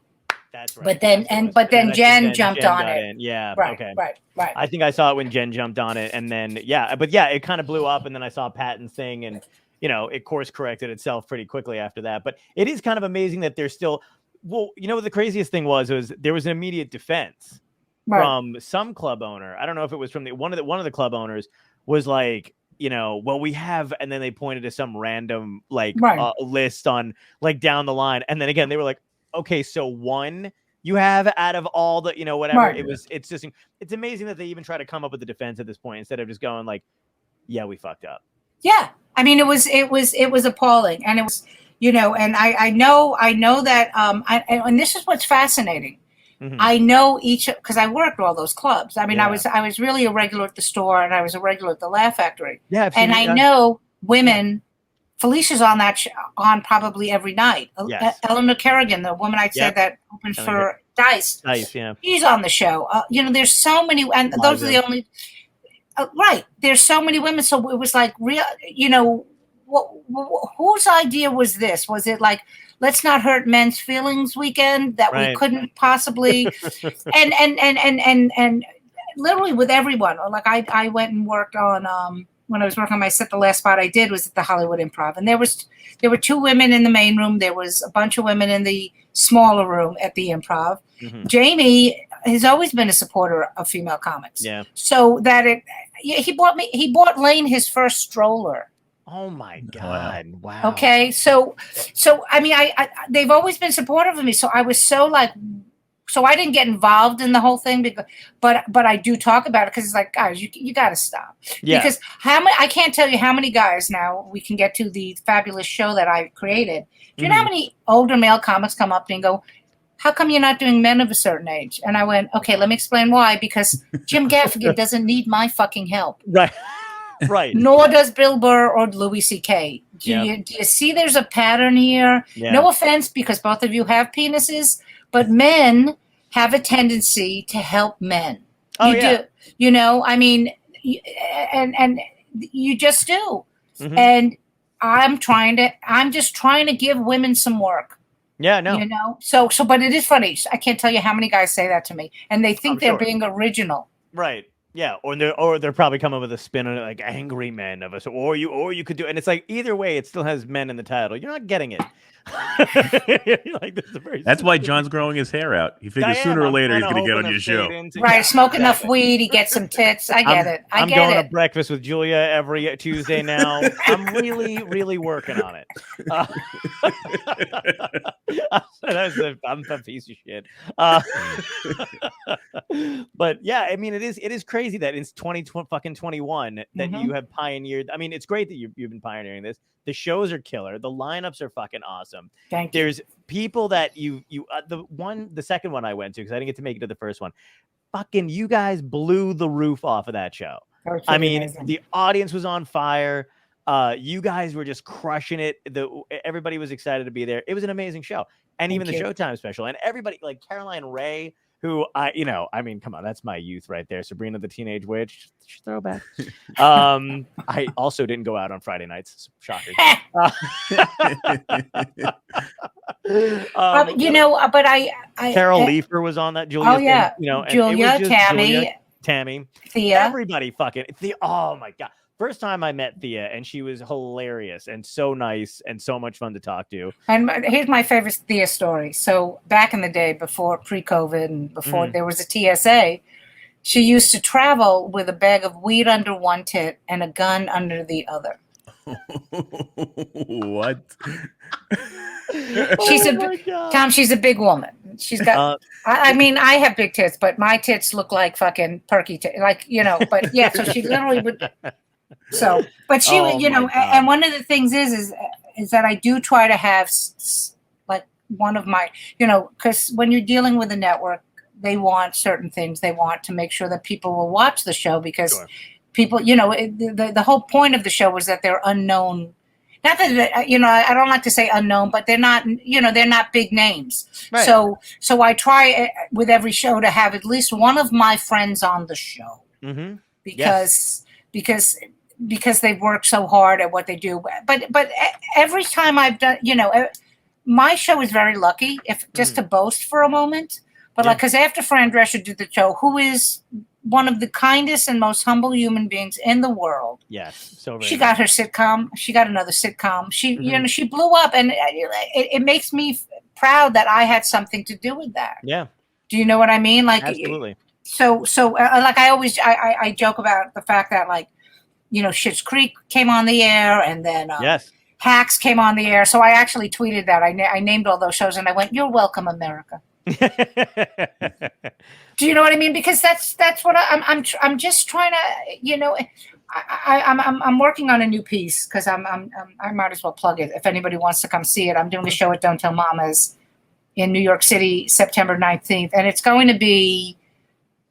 That's right. But then Jen jumped on it. Yeah. Right. Okay. Right. I think I saw it when Jen jumped on it, and then it kind of blew up, and then I saw Patton's thing, and it course corrected itself pretty quickly after that. But it is kind of amazing that there's still. Well, what the craziest thing was there was an immediate defense from some club owner. I don't know if it was from one of the club owners was like, well, we have, and then they pointed to some random list on like down the line, and then again they were like, okay, so one you have out of all the whatever. Right. It's amazing that they even try to come up with the defense at this point instead of just going like, yeah, we fucked up. Yeah, I mean it was appalling, and it was and I know that and this is what's fascinating. I know each because I worked all those clubs. I mean, I was really a regular at the store, and I was a regular at the Laugh Factory. Yeah, and I know women. Felicia's on on probably every night. Yes. Eleanor Kerrigan, the woman I said that opened for Dice. She's on the show. There's so many, and those are the only. There's so many women. So it was like real. Whose idea was this? Was it like, let's not hurt men's feelings weekend that we couldn't possibly, and literally with everyone. Like I went and worked on when I was working on my set. The last spot I did was at the Hollywood Improv, and there were two women in the main room. There was a bunch of women in the smaller room at the Improv. Jamie has always been a supporter of female comics. Yeah. So that he bought Lane his first stroller. Oh my God! Wow. Okay, so I mean, they've always been supportive of me. So I was so I didn't get involved in the whole thing, but I do talk about it because it's like, guys, you got to stop. Yeah. Because I can't tell you how many guys now we can get to the fabulous show that I created. Do you know how many older male comics come up to me and go, how come you're not doing men of a certain age? And I went, okay, let me explain why. Because Jim Gaffigan doesn't need my fucking help. Right. Right. Nor does Bill Burr or Louis C.K. Do you see there's a pattern here? Yeah. No offense, because both of you have penises, but men have a tendency to help men. Oh, You yeah. do. You know, I mean, and you just do. Mhm. And I'm just trying to give women some work. Yeah, no. You know, but it is funny. I can't tell you how many guys say that to me, and they think I'm they're sure. being original. Right. Yeah. Or they're probably coming with a spin on it, like angry men of us, or you could do, and it's like either way, it still has men in the title. You're not getting it. Like, this is a very That's why specific- John's growing his hair out. He I figures am. sooner or I'm later he's kinda going to get hoping on to your show. fade into- Right, yeah, smoke enough exactly. weed, he gets some tits. I get it. I'm get going it. to breakfast with Julia every Tuesday now. I'm really, really working on it. I'm a piece of shit. But yeah, I mean, it is crazy that it's 2021 that Mhm. you have pioneered. I mean, it's great that you've been pioneering this. The shows are killer. The lineups are fucking awesome. Thank you. There's people that the second one I went to, because I didn't get to make it to the first one. Fucking, you guys blew the roof off of that show. That was I pretty mean, amazing. the audience was on fire. You guys were just crushing it. Everybody was excited to be there. It was an amazing show. And even the Thank you. Showtime special, and everybody, like Caroline Ray, who I mean, come on, that's my youth right there. Sabrina the Teenage Witch, throwback. I also didn't go out on Friday nights. Shocker. You know, but I Carol Leifer was on that. Julia. Oh yeah, You know, and it Julia, was just Tammy, Tammy, Thea. everybody fucking Thea. Oh my god. First time I met Thea, and she was hilarious and so nice and so much fun to talk to. And here's my favorite Thea story. So back in the day, before pre-COVID and before there was a TSA, she used to travel with a bag of weed under one tit and a gun under the other. What? She's Tom. She's a big woman. She's got. I mean, I have big tits, but my tits look like fucking perky tits, like, you know. But yeah, so she literally would. So, but she, you know, and one of the things is that I do try to have like one of my, you know, because when you're dealing with a network, they want certain things. They want to make sure that people will watch the show because people, you know, the whole point of the show was that they're unknown. Not that, you know, I don't like to say unknown, but they're not, you know, they're not big names. Right. So I try with every show to have at least one of my friends on the show because they've worked so hard at what they do. But every time I've done, you know, my show is very lucky, if just to boast for a moment. But like, because after Fran Drescher did the show, who is one of the kindest and most humble human beings in the world. Yes, so very she got her sitcom. She got another sitcom. She, you know, she blew up, and it makes me proud that I had something to do with that. Yeah. Do you know what I mean? Like, absolutely. So like I always I joke about the fact that, like, you know, Schitt's Creek came on the air, and then Hacks came on the air. So I actually tweeted that I named all those shows, and I went, "You're welcome, America." Do you know what I mean? Because that's what I'm just trying to, you know, I'm working on a new piece because I might as well plug it if anybody wants to come see it. I'm doing a show at Don't Tell Mamas in New York City, September 19th, and it's going to be,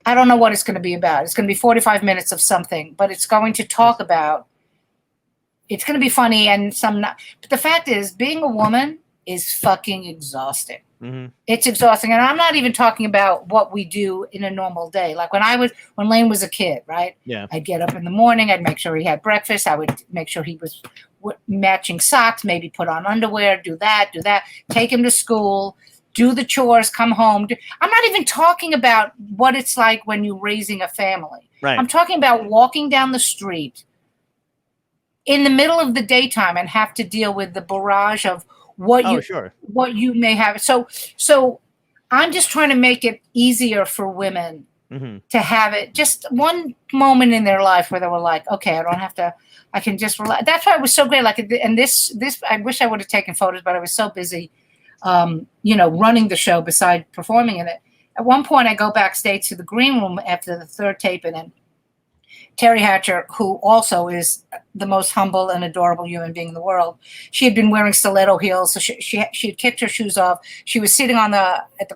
I don't know what it's going to be about. It's going to be 45 minutes of something, but it's going to talk about, it's going to be funny and some not. But the fact is, being a woman is fucking exhausting. It's exhausting. And I'm not even talking about what we do in a normal day. Like when Lane was a kid, right? Yeah. I'd get up in the morning. I'd make sure he had breakfast. I would make sure he was matching socks, maybe put on underwear, do that, take him to school, do the chores, come home. I'm not even talking about what it's like when you're raising a family. Right. I'm talking about walking down the street in the middle of the daytime and have to deal with the barrage of what you may have. So I'm just trying to make it easier for women to have it just one moment in their life where they were like, okay, I don't have to, I can just relax. That's why it was so great. Like, and this, I wish I would have taken photos, but I was so busy, you know, running the show beside performing in it. At one point I go backstage to the green room after the third tape, and then Terry Hatcher, who also is the most humble and adorable human being in the world, she had been wearing stiletto heels, so she had kicked her shoes off. She was sitting in the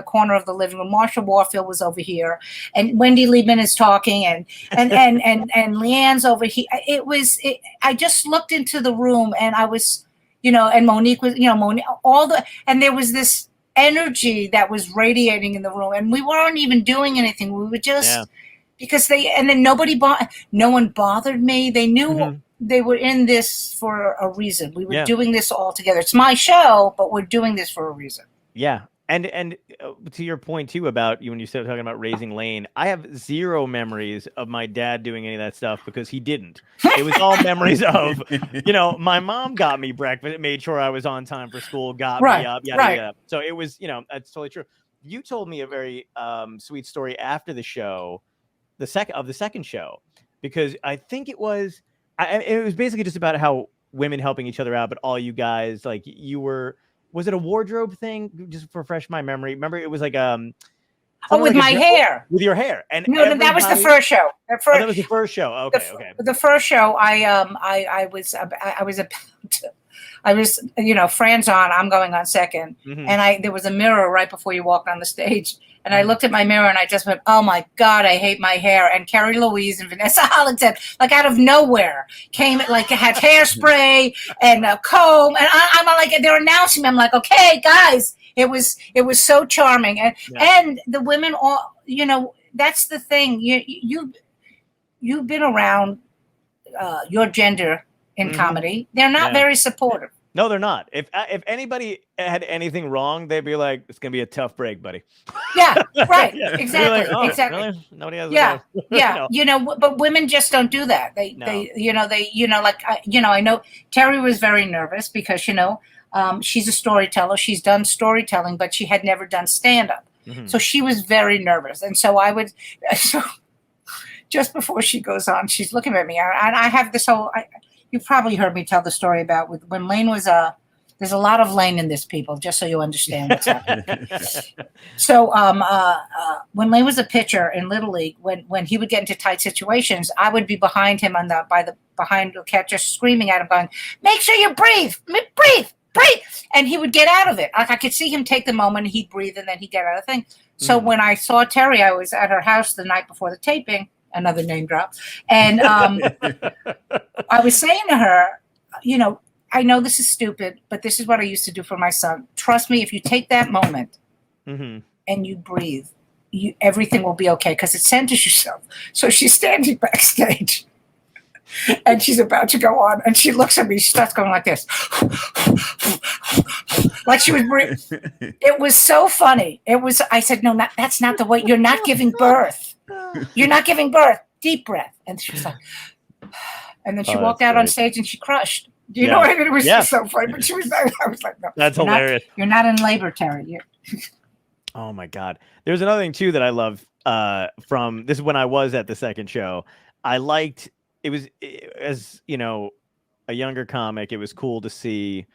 corner of the living room. Marsha Warfield was over here, and Wendy Liebman is talking, and Leanne's over here. I just looked into the room, and I was, you know, and Monique was, you know, and there was this energy that was radiating in the room, and we weren't even doing anything. We were just because and then no one bothered me. They knew they were in this for a reason. We were doing this all together. It's my show, but we're doing this for a reason. Yeah. And to your point too about when you started talking about raising Lane, I have zero memories of my dad doing any of that stuff because he didn't. It was all memories of, my mom got me breakfast, made sure I was on time for school, got me up, yada. So it was, that's totally true. You told me a very sweet story after the show, the second show, because I think it was basically just about how women helping each other out, but all you guys, like was it a wardrobe thing? Just to refresh my memory. Remember, it was like with my hair, with your hair, and no, that was the first show. That was the first show. Okay, The first show, I was, Fran's on, I'm going on second, and there was a mirror right before you walked on the stage, and I looked at my mirror and I just went, oh my God, I hate my hair. And Carrie Louise and Vanessa Hollington, like out of nowhere, came like had hairspray and a comb, and I'm like, they're announcing me. I'm like, okay, guys, it was so charming, and the women all, that's the thing. You've been around your gender in comedy. They're not very supportive. No, they're not. If anybody had anything wrong, they'd be like, "It's gonna be a tough break, buddy." Yeah, right. Exactly. Like, oh, exactly. Really? Nobody has. Yeah. But women just don't do that. I know Terry was very nervous because she's a storyteller. She's done storytelling, but she had never done stand-up. So she was very nervous, and so just before she goes on, she's looking at me, and I have this whole. You probably heard me tell the story about when Lane was there's a lot of Lane in this, people, just so you understand what's happening. So when Lane was a pitcher in Little League, when he would get into tight situations, I would be behind him behind the catcher, screaming at him, going, "Make sure you breathe, breathe." And he would get out of it. I could see him take the moment, he'd breathe, and then he'd get out of the thing. So when I saw Terry, I was at her house the night before the taping, another name drop. And I was saying to her, I know this is stupid, but this is what I used to do for my son. Trust me, if you take that moment and you breathe, everything will be okay, because it centers yourself. So she's standing backstage and she's about to go on, and she looks at me, she starts going like this. Like she was breathing. It was so funny. I said, no, that's not the way. You're not giving birth. You're not giving birth. Deep breath. And she was like, and then she walked out on stage and she crushed. Do you know what I mean? It was just so funny. But she was I was like, no. That's hilarious. You're not in labor, Terry. Oh my God. There's another thing too that I love from this is when I was at the second show. I liked it was as a younger comic, it was cool to see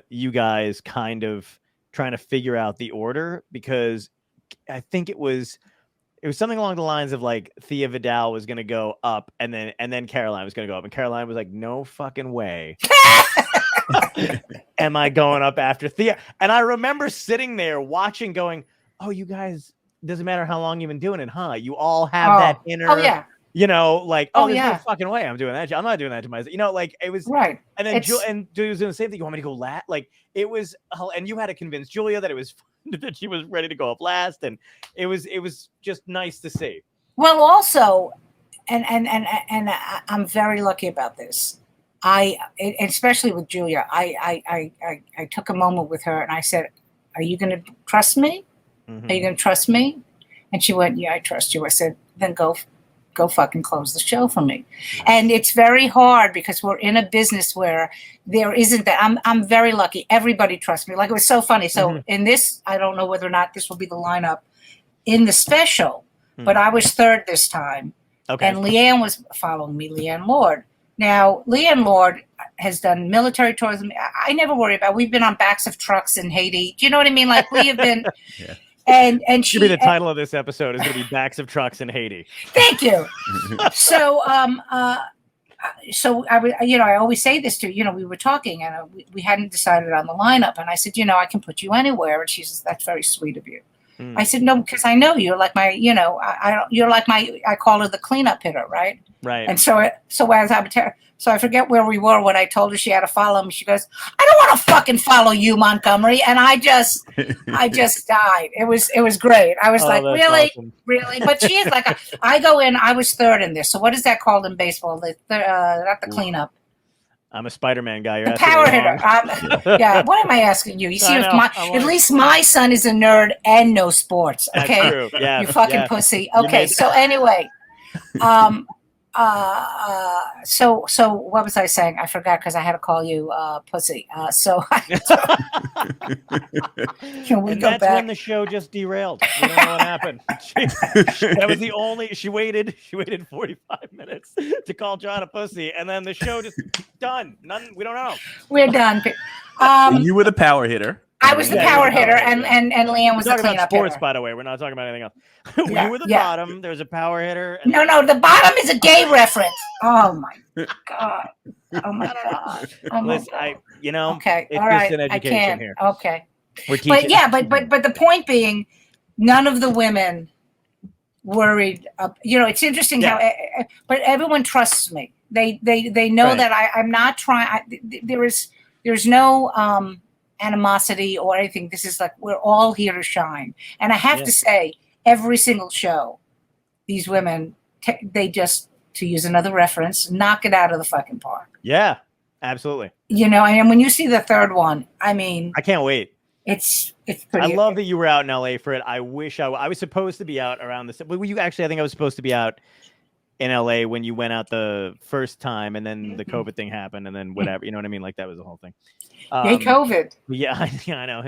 you guys kind of trying to figure out the order, because I think it was something along the lines of like Thea Vidal was going to go up and then Caroline was going to go up, and Caroline was like, no fucking way. Am I going up after Thea? And I remember sitting there watching going, oh, you guys, doesn't matter how long you've been doing it, huh? You all have that inner, there's no fucking way I'm doing that. I'm not doing that to myself. Like it was right. And then Julia was doing the same thing. You want me to go last? Like it was, and you had to convince Julia that it was that she was ready to go up last, and it was just nice to see. Well, also, and I'm very lucky about this. Especially with Julia, I took a moment with her and I said, "Are you going to trust me? Are you going to trust me?" And she went, "Yeah, I trust you." I said, "Then go fucking close the show for me." And it's very hard because we're in a business where there isn't that. I'm very lucky. Everybody trusts me. Like, it was so funny. So in this, I don't know whether or not this will be the lineup in the special, but I was third this time. Okay. And Leanne was following me, Leanne Lord. Now, Leanne Lord has done military tours. I never worry about, we've been on backs of trucks in Haiti. Do you know what I mean? Like, we have been... Yeah. And she, be the title of this episode is going to be "Backs of Trucks in Haiti." Thank you. So I always say this to we were talking and we hadn't decided on the lineup, and I said, I can put you anywhere, and she says, "That's very sweet of you." I said, "No, because I know you're like my, you're like my." I call her the cleanup hitter, right? Right. And so as I'm So I forget where we were when I told her she had to follow me. She goes, I don't want to fucking follow you, Montgomery. And I just died. It was great. I was like, really? Awesome. Really? But she is like, I go in, I was third in this. So what is that called in baseball? Not the cleanup. I'm a Spider-Man guy. You're The power hitter. Yeah. What am I asking you? You see, at least my son is a nerd and no sports. Okay. That's true. Yeah. You fucking pussy. Okay. So anyway, so what was I saying? I forgot because I had to call you pussy. Can we and go that's back? when the show just derailed. We don't know what happened. That was the only. She waited 45 minutes to call John a pussy, and then the show just done. None. We don't know. We're done. You were the power hitter. I was the power hitter, and Leanne was the talking cleanup about sports, hitter. by the way. We're not talking about anything else. We were the bottom. There's a power hitter. And No, the bottom is a gay reference. Oh my god. Oh my god. Oh my listen, god. Okay. It's all just right. an education I can't. here. Okay. We're teaching. But the point being, none of the women worried. It's interesting how, but everyone trusts me. They know that I'm not trying. There's no animosity or anything. This is like, we're all here to shine. And I have to say, every single show, these women, they just, to use another reference, knock it out of the fucking park. Yeah, absolutely. And when you see the third one, I mean, I can't wait. It's pretty. I love that you were out in LA for it. I wish I was supposed to be out around this. But you actually, I think I was supposed to be out in LA when you went out the first time, and then the COVID thing happened, and then whatever. You know what I mean? Like that was the whole thing. Yay, COVID. Yeah, I know.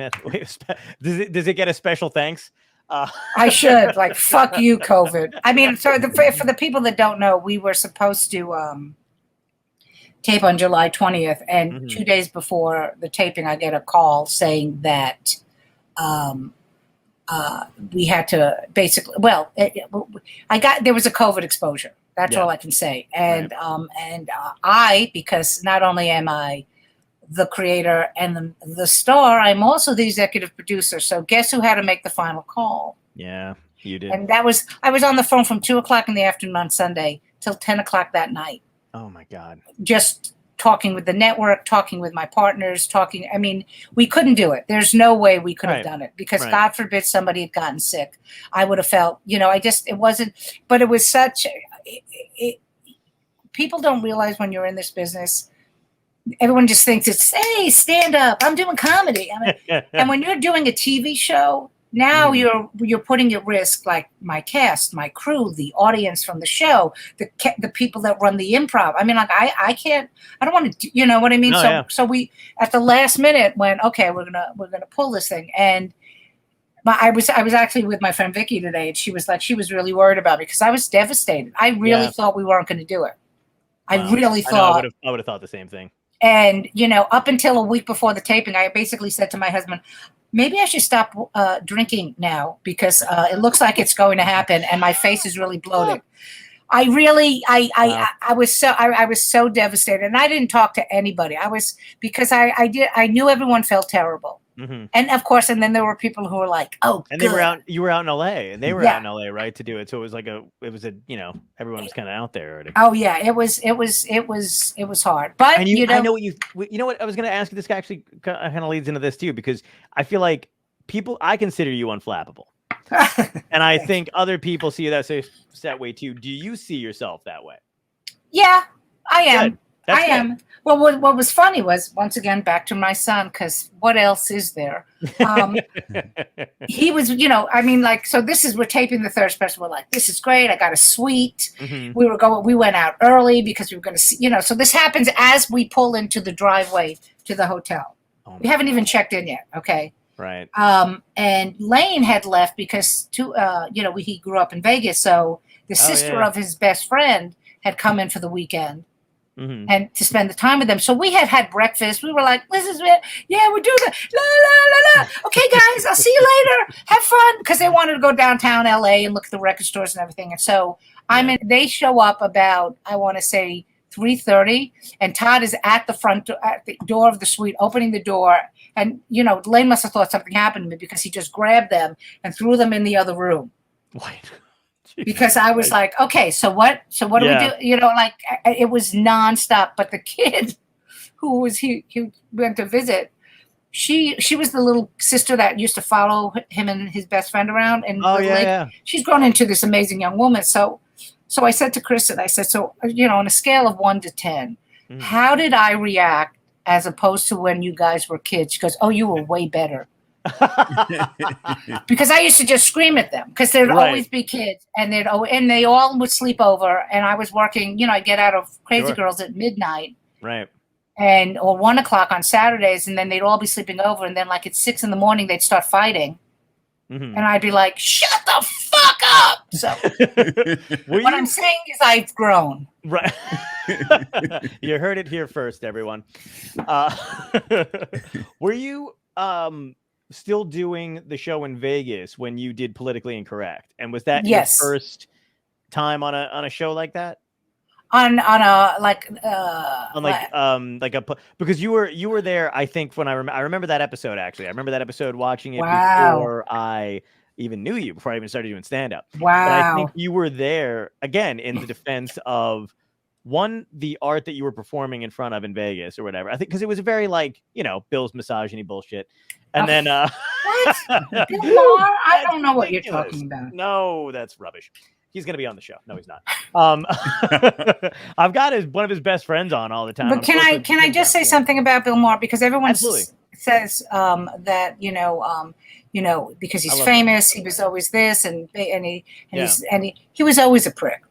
Does it get a special thanks? I should fuck you, COVID. I mean, so for the people that don't know, we were supposed to tape on July 20th, and 2 days before the taping, I get a call saying that we had to basically. Well, there was a COVID exposure. That's all I can say, and I, because not only am I the creator and the star, I'm also the executive producer. So guess who had to make the final call? Yeah, you did. And I was on the phone from 2:00 in the afternoon on Sunday till 10:00 that night. Oh my God. Just talking with the network, talking with my partners, I mean, we couldn't do it. There's no way we could have done it because God forbid somebody had gotten sick. I would have felt, it wasn't, but it was such, people don't realize when you're in this business, everyone just thinks it's, hey, stand up, I'm doing comedy. And when you're doing a TV show, now you're putting at risk like my cast, my crew, the audience from the show, the people that run the improv. I mean, like I don't want to, you know what I mean? So we at the last minute went, okay, we're gonna pull this thing. And I was actually with my friend Vicky today, and she was really worried about me because I was devastated. I really thought we weren't going to do it. I really thought. I would have thought the same thing. And, up until a week before the taping, I basically said to my husband, maybe I should stop drinking now because it looks like it's going to happen. And my face is really bloated. I was so devastated, and I didn't talk to anybody. Because I knew everyone felt terrible. Mm-hmm. And of course, and then there were people who were like, "Oh," and you were out in LA, and they were out in LA, right, to do it. So it was everyone was kind of out there already. Oh yeah, it was hard. But I know what I was going to ask you. This actually kind of leads into this too, because I feel like I consider you unflappable, and I think other people see you that way too. Do you see yourself that way? Yeah, I am. Good. That's good. Am. Well, what was funny was, once again, back to my son, because what else is there? He was, so we're taping the third special. We're like, this is great. I got a suite. Mm-hmm. We went out early because we were going to see, so this happens as we pull into the driveway to the hotel. We haven't even checked in yet. Okay. Right. And Lane had left because he grew up in Vegas. So the sister of his best friend had come in for the weekend. Mm-hmm. And to spend the time with them. So we had breakfast. We were like, this is it. Yeah, we're doing it. La, la, la, la. Okay, guys, I'll see you later. Have fun. Because they wanted to go downtown LA and look at the record stores and everything. And so they show up about, I want to say 3:30. And Todd is at the door of the suite, opening the door. And, Lane must have thought something happened to me because he just grabbed them and threw them in the other room. What? because I was like, okay, so what do we do? You know, like it was nonstop. But the kid who was he went to visit, she was the little sister that used to follow him and his best friend around. And she's grown into this amazing young woman. So I said to Kristen, I said, so, you know, on a scale of 1 to 10, how did I react as opposed to when you guys were kids? She goes, oh, you were way better. Because I used to just scream at them because there'd always be kids and they all would sleep over. And I was working, you know, I get out of Crazy Girls at midnight. Right. Or 1 o'clock on Saturdays. And then they'd all be sleeping over. And then like at 6 a.m, they'd start fighting. And I'd be like, shut the fuck up. So what I'm saying is I've grown. Right. You heard it here first, everyone. Were you still doing the show in Vegas when you did Politically Incorrect? And was that your first time on a show like that? Because you were there, I think, when I remember that episode. Actually, I remember that episode, watching it before I even knew you, before I even started doing stand-up. Wow. But I think you were there again in the defense of the art that you were performing in front of in Vegas or whatever. I think because it was very like, you know, Bill's misogyny bullshit. And then what? Bill Maher? I don't know what you're talking about. No, that's rubbish. He's going to be on the show. No, he's not. I've got one of his best friends on all the time. But can I just say something about Bill Maher? Because everyone says that, you know, because he's famous, he was always this, and he was always a prick.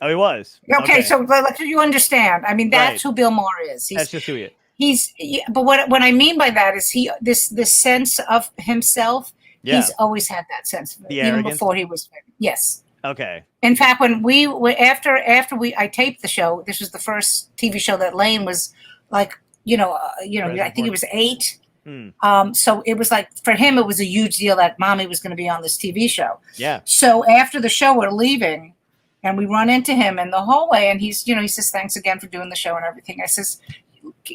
Oh, he was. Okay. So you understand. I mean, that's who Bill Maher is. That's just who he is. But what I mean by that is this sense of himself. Yeah. He's always had that sense of it, even before he was famous. Yes. Okay. In fact, when we were after I taped the show, this was the first TV show that Lane was like, I think it was 8. So it was like, for him, it was a huge deal that Mommy was going to be on this TV show. Yeah. So after the show, we're leaving and we run into him in the hallway and he says, thanks again for doing the show and everything. I says,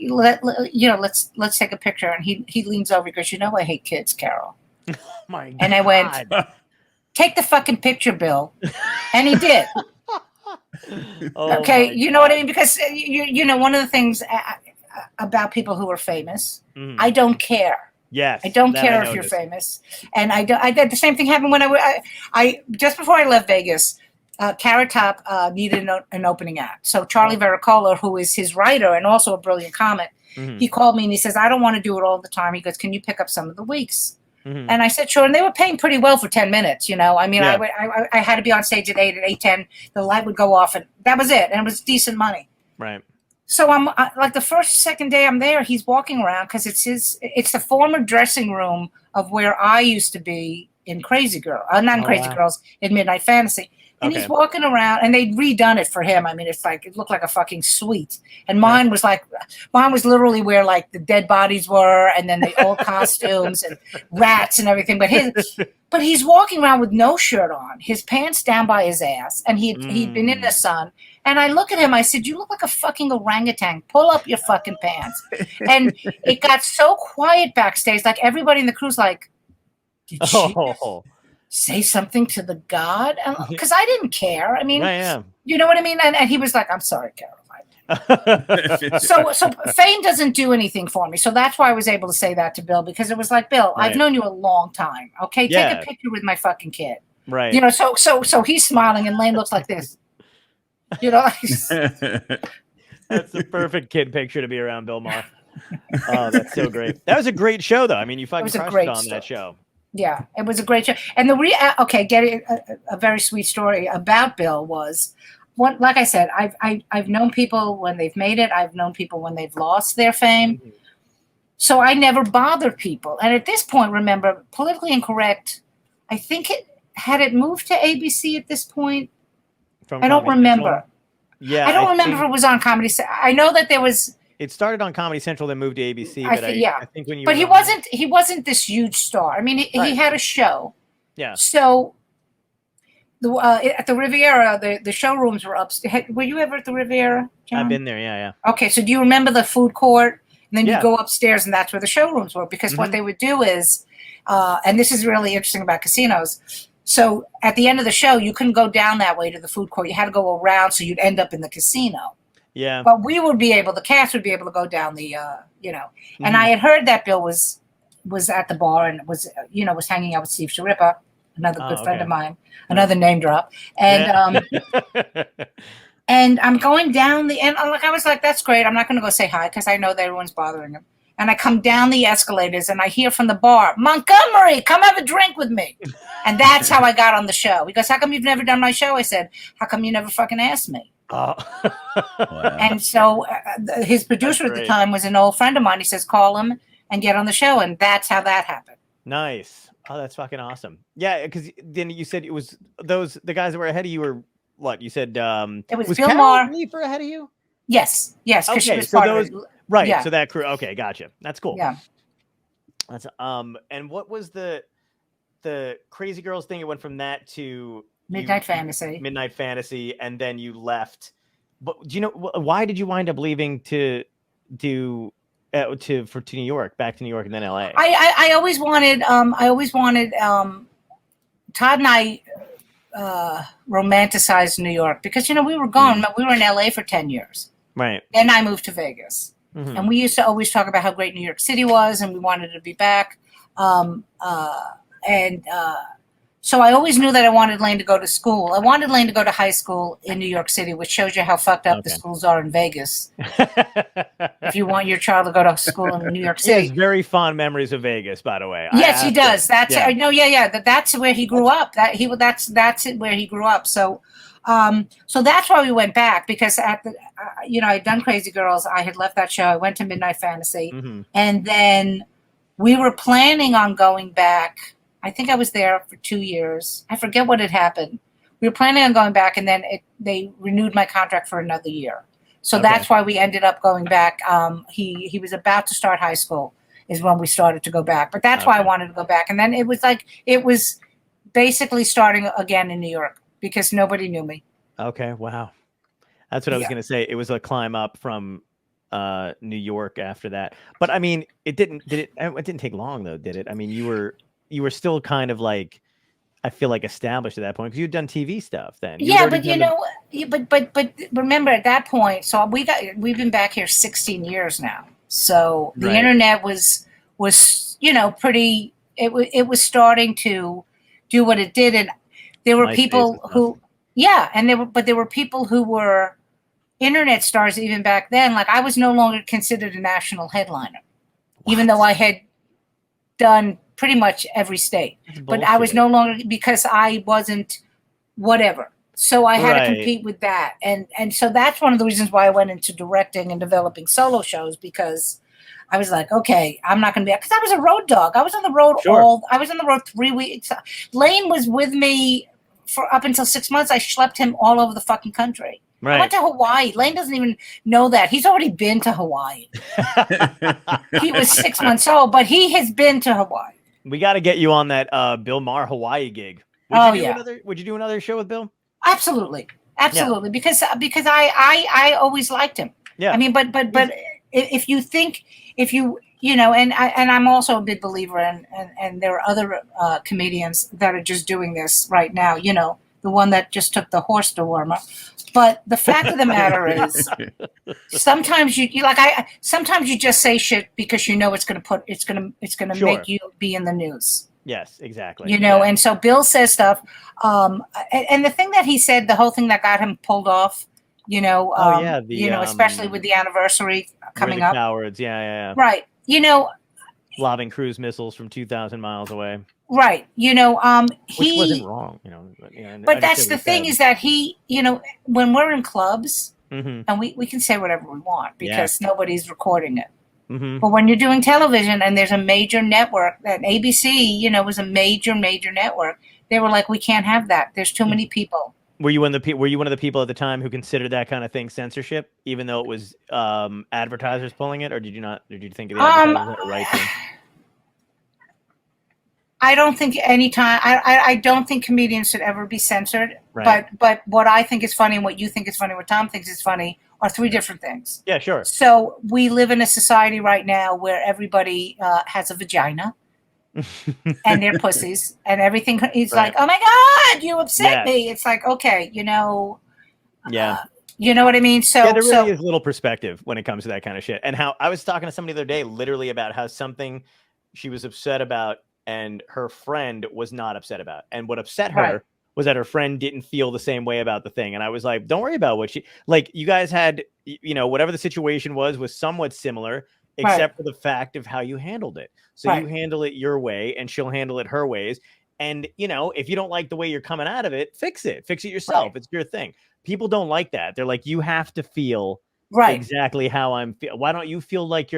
let's take a picture. And he leans over, he goes, I hate kids, Carole. Oh my God. And I went, take the fucking picture, Bill. And he did. Okay. You know what I mean? Because, one of the things about people who are famous, I don't care. Yes. I don't care if you're famous. And I did the same thing happened when I just before I left Vegas, Carrot Top needed an opening act. So Charlie Vericola, who is his writer and also a brilliant comic, he called me and he says, I don't want to do it all the time. He goes, can you pick up some of the weeks? And I said, sure. And they were paying pretty well for 10 minutes, I mean, I had to be on stage at 8, at 8:10, the light would go off and that was it. And it was decent money. Right. So I'm like the second day I'm there, he's walking around because it's the former dressing room of where I used to be in Crazy Girl, not in Crazy Girls, in Midnight Fantasy. And he's walking around and they'd redone it for him. I mean, it looked like a fucking suite. And mine was literally where like the dead bodies were and then the old costumes and rats and everything. But he's walking around with no shirt on, his pants down by his ass. And he'd been in the sun. And I look at him, I said, you look like a fucking orangutan. Pull up your fucking pants. And it got so quiet backstage. Like everybody in the crew's like, did she say something to the god? Because I didn't care. I mean, you know what I mean? And he was like, I'm sorry, Carole. So fame doesn't do anything for me. So that's why I was able to say that to Bill, because it was like, Bill, I've known you a long time. Okay, take a picture with my fucking kid. Right. So he's smiling and Lane looks like this. That's the perfect kid picture to be around Bill Maher. Oh, that's so great. That was a great show, though. I mean, you fucking crushed it on that show. Yeah, it was a great show. And getting a very sweet story about Bill was, like I said, I've known people when they've made it. I've known people when they've lost their fame. So I never bothered people. And at this point, remember, Politically Incorrect, I think it moved to ABC at this point. I don't remember. Yeah, I don't remember if it was on Comedy. I know that there was. It started on Comedy Central, then moved to ABC. I think when you. But he wasn't this huge star. I mean, he had a show. Yeah. So, at the Riviera, the showrooms were upstairs. Were you ever at the Riviera, John? I've been there. Yeah. Okay, so do you remember the food court? And then you go upstairs, and that's where the showrooms were. Because what they would do is, and this is really interesting about casinos. So at the end of the show, you couldn't go down that way to the food court. You had to go around, so you'd end up in the casino. Yeah. But the cast would be able to go down the, And I had heard that Bill was at the bar and was hanging out with Steve Sharippa, another good friend of mine, another name drop. And and I'm going down I was like, that's great. I'm not going to go say hi because I know that everyone's bothering him. And I come down the escalators and I hear from the bar, Montgomery, come have a drink with me. And that's how I got on the show. He goes, how come you've never done my show? I said, how come you never fucking asked me? Oh. Wow. And so his producer at the time was an old friend of mine. He says, call him and get on the show. And that's how that happened. Nice. Oh, that's fucking awesome. Yeah, because then you said it was the guys that were ahead of you were what? You said it was Bill Carole Maher for ahead of you? Yes, because okay, she was so part those, of it. Right. Yeah. So that crew. Okay, gotcha. That's cool. Yeah. That's and what was the Crazy Girls thing? It went from that to Midnight Fantasy, and then you left. But do you know why did you wind up leaving to do to New York, back to New York, and then LA? I always wanted Todd and I romanticized New York because we were gone. We were in LA for 10 years. Right. Then I moved to Vegas. Mm-hmm. And we used to always talk about how great New York City was and we wanted to be back. So I always knew that I wanted Lane to go to school. I wanted Lane to go to high school in New York City, which shows you how fucked up the schools are in Vegas. If you want your child to go to school in New York City. He has very fond memories of Vegas, by the way. Yes, he does. That's that's where he grew up. That's where he grew up. So that's why we went back because I'd done Crazy Girls. I had left that show. I went to Midnight Fantasy, and then we were planning on going back. I think I was there for 2 years. I forget what had happened. We were planning on going back, and then they renewed my contract for another year. So that's why we ended up going back. He was about to start high school is when we started to go back. But that's why I wanted to go back. And then it was basically starting again in New York because nobody knew me. Okay, wow. That's what I was going to say. It was a climb up from New York after that. But I mean, it didn't take long though, did it? I mean, you were still kind of like, I feel like established at that point because you'd done TV stuff then. But remember at that point, so we've been back here 16 years now. So the internet was pretty, it was starting to do what it did. And there were people who, there were people who were internet stars even back then. Like I was no longer considered a national headliner, even though I had done pretty much every state, but I was no longer because I wasn't whatever. So I had to compete with that. And so that's one of the reasons why I went into directing and developing solo shows because I was like, okay, I'm not going to be, because I was a road dog. I was on the road I was on the road 3 weeks. Lane was with me for up until 6 months. I schlepped him all over the fucking country. I went to Hawaii. Lane doesn't even know that. He's already been to Hawaii. He was 6 months old, but he has been to Hawaii. We got to get you on that Bill Maher Hawaii gig. Would you do another show with Bill? Absolutely. Because I always liked him. Yeah. I mean, but if you and I'm also a big believer and there are other comedians that are just doing this right now. The one that just took the horse dewormer. But the fact of the matter is, sometimes sometimes you just say shit because it's gonna make you be in the news. Yes, exactly. And so Bill says stuff, and the thing that he said, the whole thing that got him pulled off, especially with the anniversary coming up. Cowards, yeah. Right, lobbing cruise missiles from 2,000 miles away. Right, which wasn't wrong, But that's the thing is that he, when we're in clubs, and we can say whatever we want because nobody's recording it. But when you're doing television and there's a major network, that ABC, was a major network, they were like, we can't have that. There's too many people. Were you one of the people at the time who considered that kind of thing censorship, even though it was advertisers pulling it, or did you not? Did you think the advertisers had a right to? I don't think I don't think comedians should ever be censored. Right. But what I think is funny and what you think is funny, what Tom thinks is funny are three different things. Yeah, sure. So we live in a society right now where everybody has a vagina and they're pussies and everything. He's Right. like, oh my God, you upset me. It's like, okay, you know what I mean? So there really is little perspective when it comes to that kind of shit. And how I was talking to somebody the other day, literally about how something she was upset about and her friend was not upset about. And what upset her was that her friend didn't feel the same way about the thing. And I was like, don't worry about what you guys had, whatever the situation was somewhat similar, except for the fact of how you handled it. So you handle it your way and she'll handle it her ways. And, if you don't like the way you're coming out of it, fix it yourself. It's your thing. People don't like that. They're like, you have to feel exactly how I'm feeling. Why don't you feel like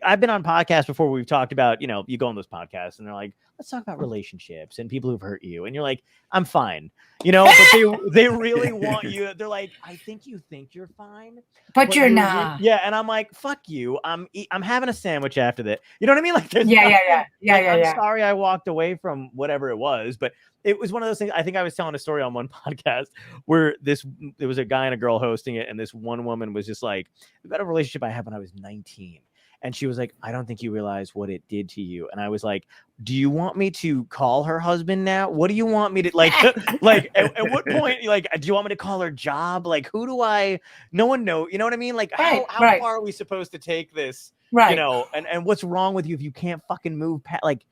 I've been on podcasts before where we've talked about, you go on those podcasts and they're like, let's talk about relationships and people who've hurt you. And you're like, I'm fine, but they really want you. They're like, I think you think you're fine, but you're not. Yeah. And I'm like, fuck you. I'm having a sandwich after that. You know what I mean? Like, there's I'm sorry I walked away from whatever it was, but it was one of those things. I think I was telling a story on one podcast where there was a guy and a girl hosting it. And this one woman was just like, about a relationship I had when I was 19. And she was like, I don't think you realize what it did to you. And I was like, do you want me to call her husband now? What do you want me to like at what point, like, do you want me to call her job? Like, who do no one know. You know what I mean? Like, how far are we supposed to take this? Right. And what's wrong with you if you can't fucking move past, like,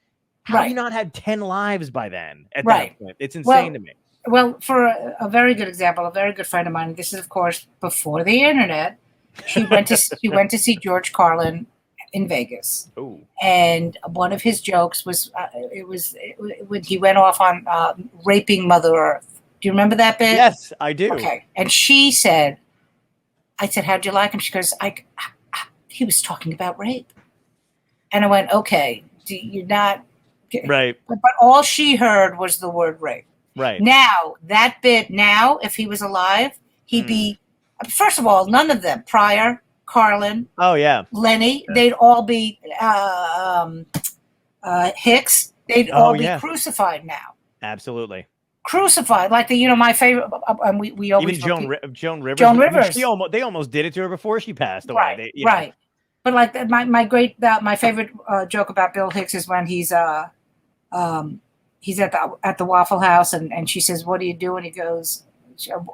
how have you not had 10 lives by then at that point? It's insane to me. Well, for a very good example, a very good friend of mine, this is, of course, before the internet, she went to see George Carlin in Vegas. Ooh. And one of his jokes was, when he went off on raping Mother Earth. Do you remember that bit? Yes, I do. Okay. And she said, I said, how'd you like him? She goes, he was talking about rape. And I went, okay, do you not... Right. But all she heard was the word rape. Right. Now, that bit, if he was alive, he'd be, first of all, none of them, Pryor, Carlin, Lenny, they'd all be Hicks, they'd all be crucified now. Absolutely. Crucified, like my favorite, and we always... Even Joan Rivers. Joan Rivers. They almost did it to her before she passed away. Right. But like my favorite joke about Bill Hicks is when he's at the Waffle House and she says, "What are you doing?" He goes, "I'm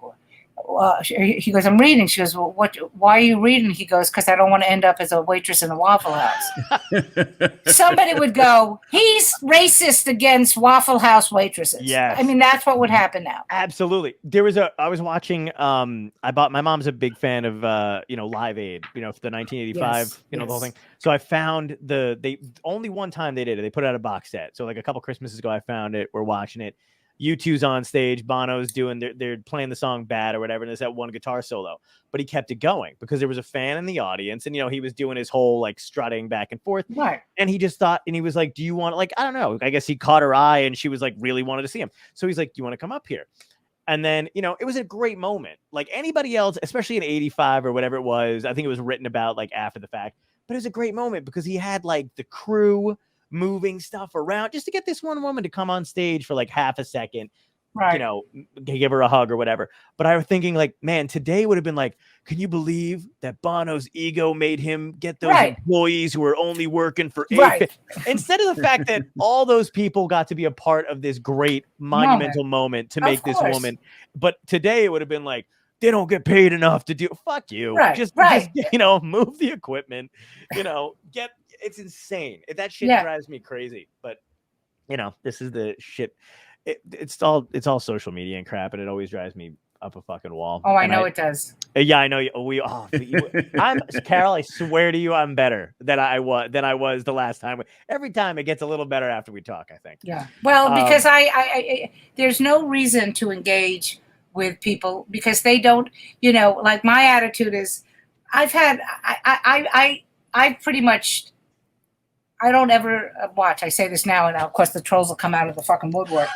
reading." She goes, "Well, why are you reading?" He goes, "Because I don't want to end up as a waitress in a Waffle House." Somebody would go, "He's racist against Waffle House waitresses." Yes. I mean, that's what would happen now. Absolutely. I was watching, my mom's a big fan of, Live Aid, for the 1985, the whole thing. So I found only one time they did it. They put out a box set. So like a couple Christmases ago, I found it. We're watching it. U2's on stage, Bono's they're playing the song Bad or whatever, and there's that one guitar solo. But he kept it going because there was a fan in the audience, and he was doing his whole like strutting back and forth. Right. And he just thought, and he was like, do you want, like, I don't know, I guess he caught her eye and she was like really wanted to see him. So he's like, do you want to come up here? And then, it was a great moment. Like anybody else, especially in 85 or whatever it was, I think it was written about like after the fact, but it was a great moment because he had like the crew moving stuff around just to get this one woman to come on stage for like half a second, give her a hug or whatever. But I was thinking like, man, today would have been like, can you believe that Bono's ego made him get those employees who are only working for instead of the fact that all those people got to be a part of this great monumental moment to make this woman. But today it would have been like, they don't get paid enough to do. Fuck you. Just move the equipment, it's insane. That shit drives me crazy. But this is the shit. It's all social media and crap, and it always drives me up a fucking wall. Oh, I know it does. Yeah, I know. I'm Carole. I swear to you, I'm better than I was the last time. Every time it gets a little better after we talk, I think. Yeah. Well, because I there's no reason to engage with people because they don't. Like my attitude is, I pretty much. I don't ever watch. I say this now, and of course the trolls will come out of the fucking woodwork.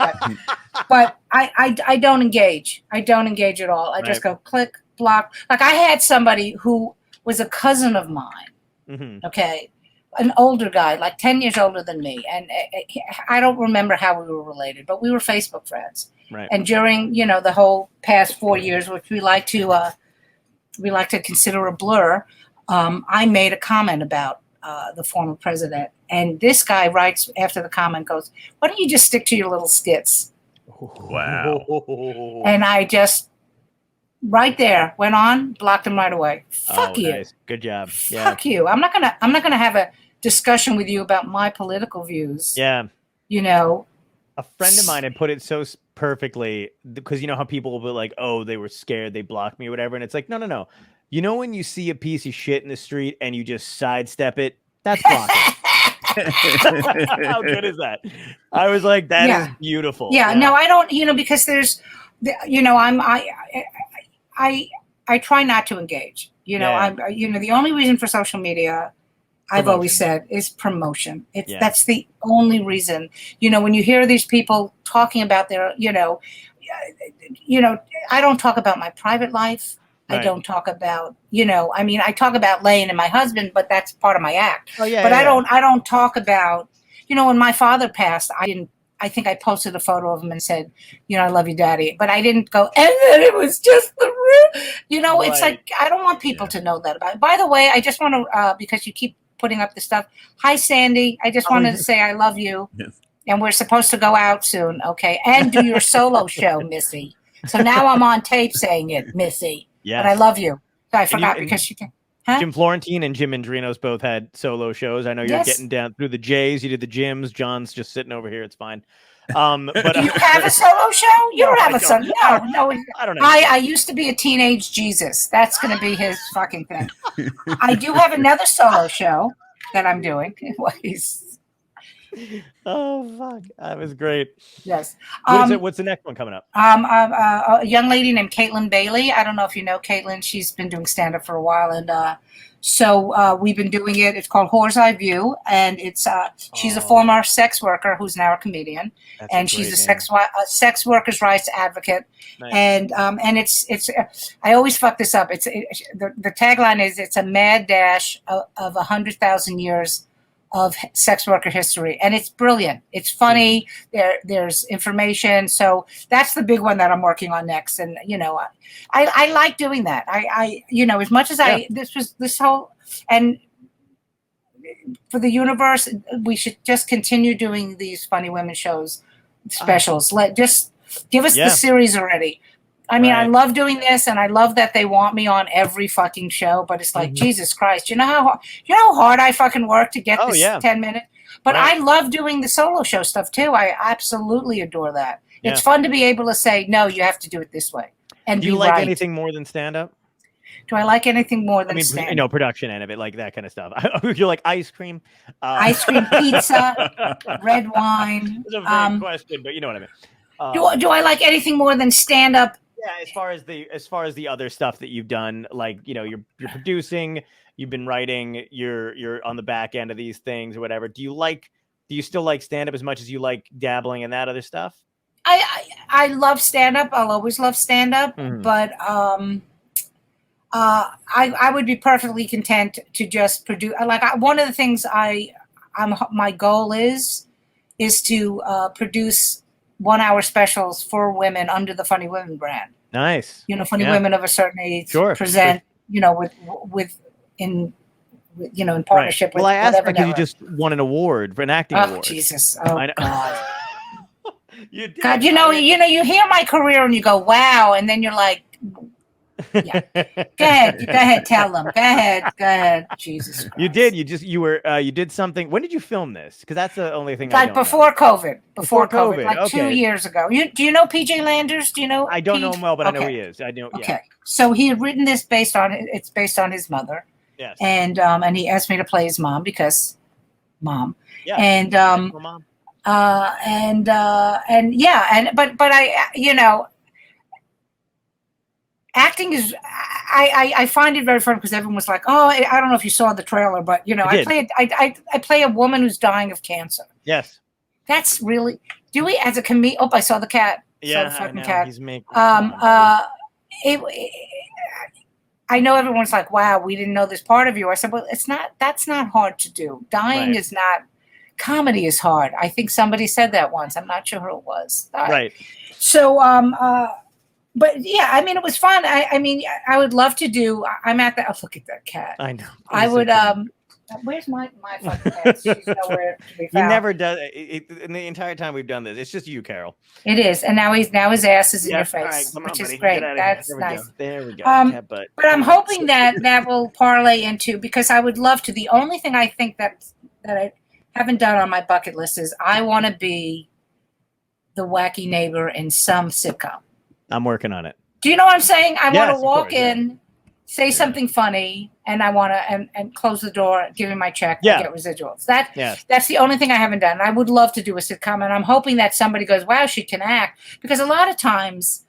But I don't engage. I don't engage at all. I just go click, block. Like I had somebody who was a cousin of mine. Okay, an older guy, like 10 years older than me, and I don't remember how we were related, but we were Facebook friends. Right. And during the whole past 4 years, which we like to consider a blur, I made a comment about the former president. And this guy writes after the comment goes, "Why don't you just stick to your little skits?" Wow. And I just right there went on, blocked him right away. Fuck you. Nice. Good job. Fuck you. I'm not gonna have a discussion with you about my political views. Yeah. You know, a friend of mine had put it so perfectly, because you know how people will be like, "Oh, they were scared, they blocked me," or whatever, and it's like, no. You know when you see a piece of shit in the street and you just sidestep it? That's blocking. How good is that? I was like, that is beautiful. Yeah, no, I don't. Because there's, I try not to engage. I'm. The only reason for social media, I've always said, is promotion. That's the only reason. When you hear these people talking about their, I don't talk about my private life. Right. I don't talk about, I talk about Lane and my husband, but that's part of my act. Oh, yeah, but I don't talk about, when my father passed, I think I posted a photo of him and said, "I love you, Daddy." But I didn't go, and then it was just the real, right. It's like, I don't want people to know that about it. By the way, I just want to, because you keep putting up the stuff. Hi, Sandy. I just wanted to say I love you. Yes. And we're supposed to go out soon. Okay. And do your solo show, Missy. So now I'm on tape saying it, Missy. Yeah. But I love you. So I forgot because you can. Huh? Jim Florentine and Jim Andrinos both had solo shows. I know you're getting down through the J's. You did the Jims. John's just sitting over here. It's fine. But do you have a solo show? You don't have a solo. No. I don't know. I used to be a teenage Jesus. That's going to be his fucking thing. I do have another solo show that I'm doing. Oh fuck, that was great. Yes. What's the next one coming up? A young lady named Caitlin Bailey. I don't know if you know Caitlin. She's been doing stand up for a while, and so we've been doing it. It's called Whore's Eye View, and it's she's a former sex worker who's now a comedian, and she's a sex workers' rights advocate. Nice. And it's I always fuck this up. The tagline is it's a mad dash of 100,000 years of sex worker history, and it's brilliant. It's funny. There's information. So that's the big one that I'm working on next. And I like doing that. I as much as this whole, and for the universe, we should just continue doing these funny women shows, specials. Just give us the series already. I mean, I love doing this, and I love that they want me on every fucking show. But it's like, Jesus Christ, you know how hard I fucking work to get this 10 minutes. But I love doing the solo show stuff too. I absolutely adore that. Yeah. It's fun to be able to say, no, you have to do it this way. And do you like anything more than stand up? Do I like anything more than stand up? Production end of it, like that kind of stuff. You like ice cream? Ice cream, pizza, red wine. It's a vague question, but you know what I mean. Do I like anything more than stand up? Yeah, as far as the other stuff that you've done, like you're producing, you've been writing, you're on the back end of these things or whatever. Do you still like stand up as much as you like dabbling in that other stuff? I love stand up. I'll always love stand up, but I would be perfectly content to just produce. One of the things my goal is to produce 1 hour specials for women under the Funny Women brand. Nice. Funny women of a certain age present, in partnership with. Well, I asked because you just won an award for an acting award. Oh, Jesus. Oh, God. You did. God, you hear my career and you go, wow. And then you're like, yeah. Go ahead, tell them. Go ahead. Jesus Christ. You did. You did something. When did you film this? Because that's the only thing. Like before COVID. Before COVID. Like 2 years ago. Do you know PJ Landers? Do you know? I don't know him well, but I know he is. I know. Yeah. Okay. So he had written this based on his mother. Yes. And he asked me to play his mom because mom. Yeah. And mom. But I acting is I find it very fun because everyone was like, oh, I don't know if you saw the trailer, but I play a woman who's dying of cancer. Yes. That's really as a comedian. Oh, I saw the cat. Yeah, saw the fucking cat. He's making I know everyone's like, wow, we didn't know this part of you. I said, well, that's not hard to do. Dying is not. Comedy is hard. I think somebody said that once. I'm not sure who it was. Right. So, but yeah, I mean, it was fun. I mean, I would love to do. I'm at the. Oh, look at that cat. I know. I would. Where's my fucking pants? She's nowhere to be He found. never does in the entire time we've done this. It's just you, Carol. It is, and now his ass is in your face, All right, come on, which is buddy. great. Get out of here. That's There we nice. go. There we go. Cat butt. But I'm hoping that will parlay into, because I would love to. The only thing I think that I haven't done on my bucket list is I want to be the wacky neighbor in some sitcom. I'm working on it. Do you know what I'm saying? I want Yes, to of walk course, yeah. in, say something funny, and I want to and close the door, give me my check, Yeah. and get residuals. That's Yes. the only thing I haven't done. I would love to do a sitcom, and I'm hoping that somebody goes, "Wow, she can act," because a lot of times,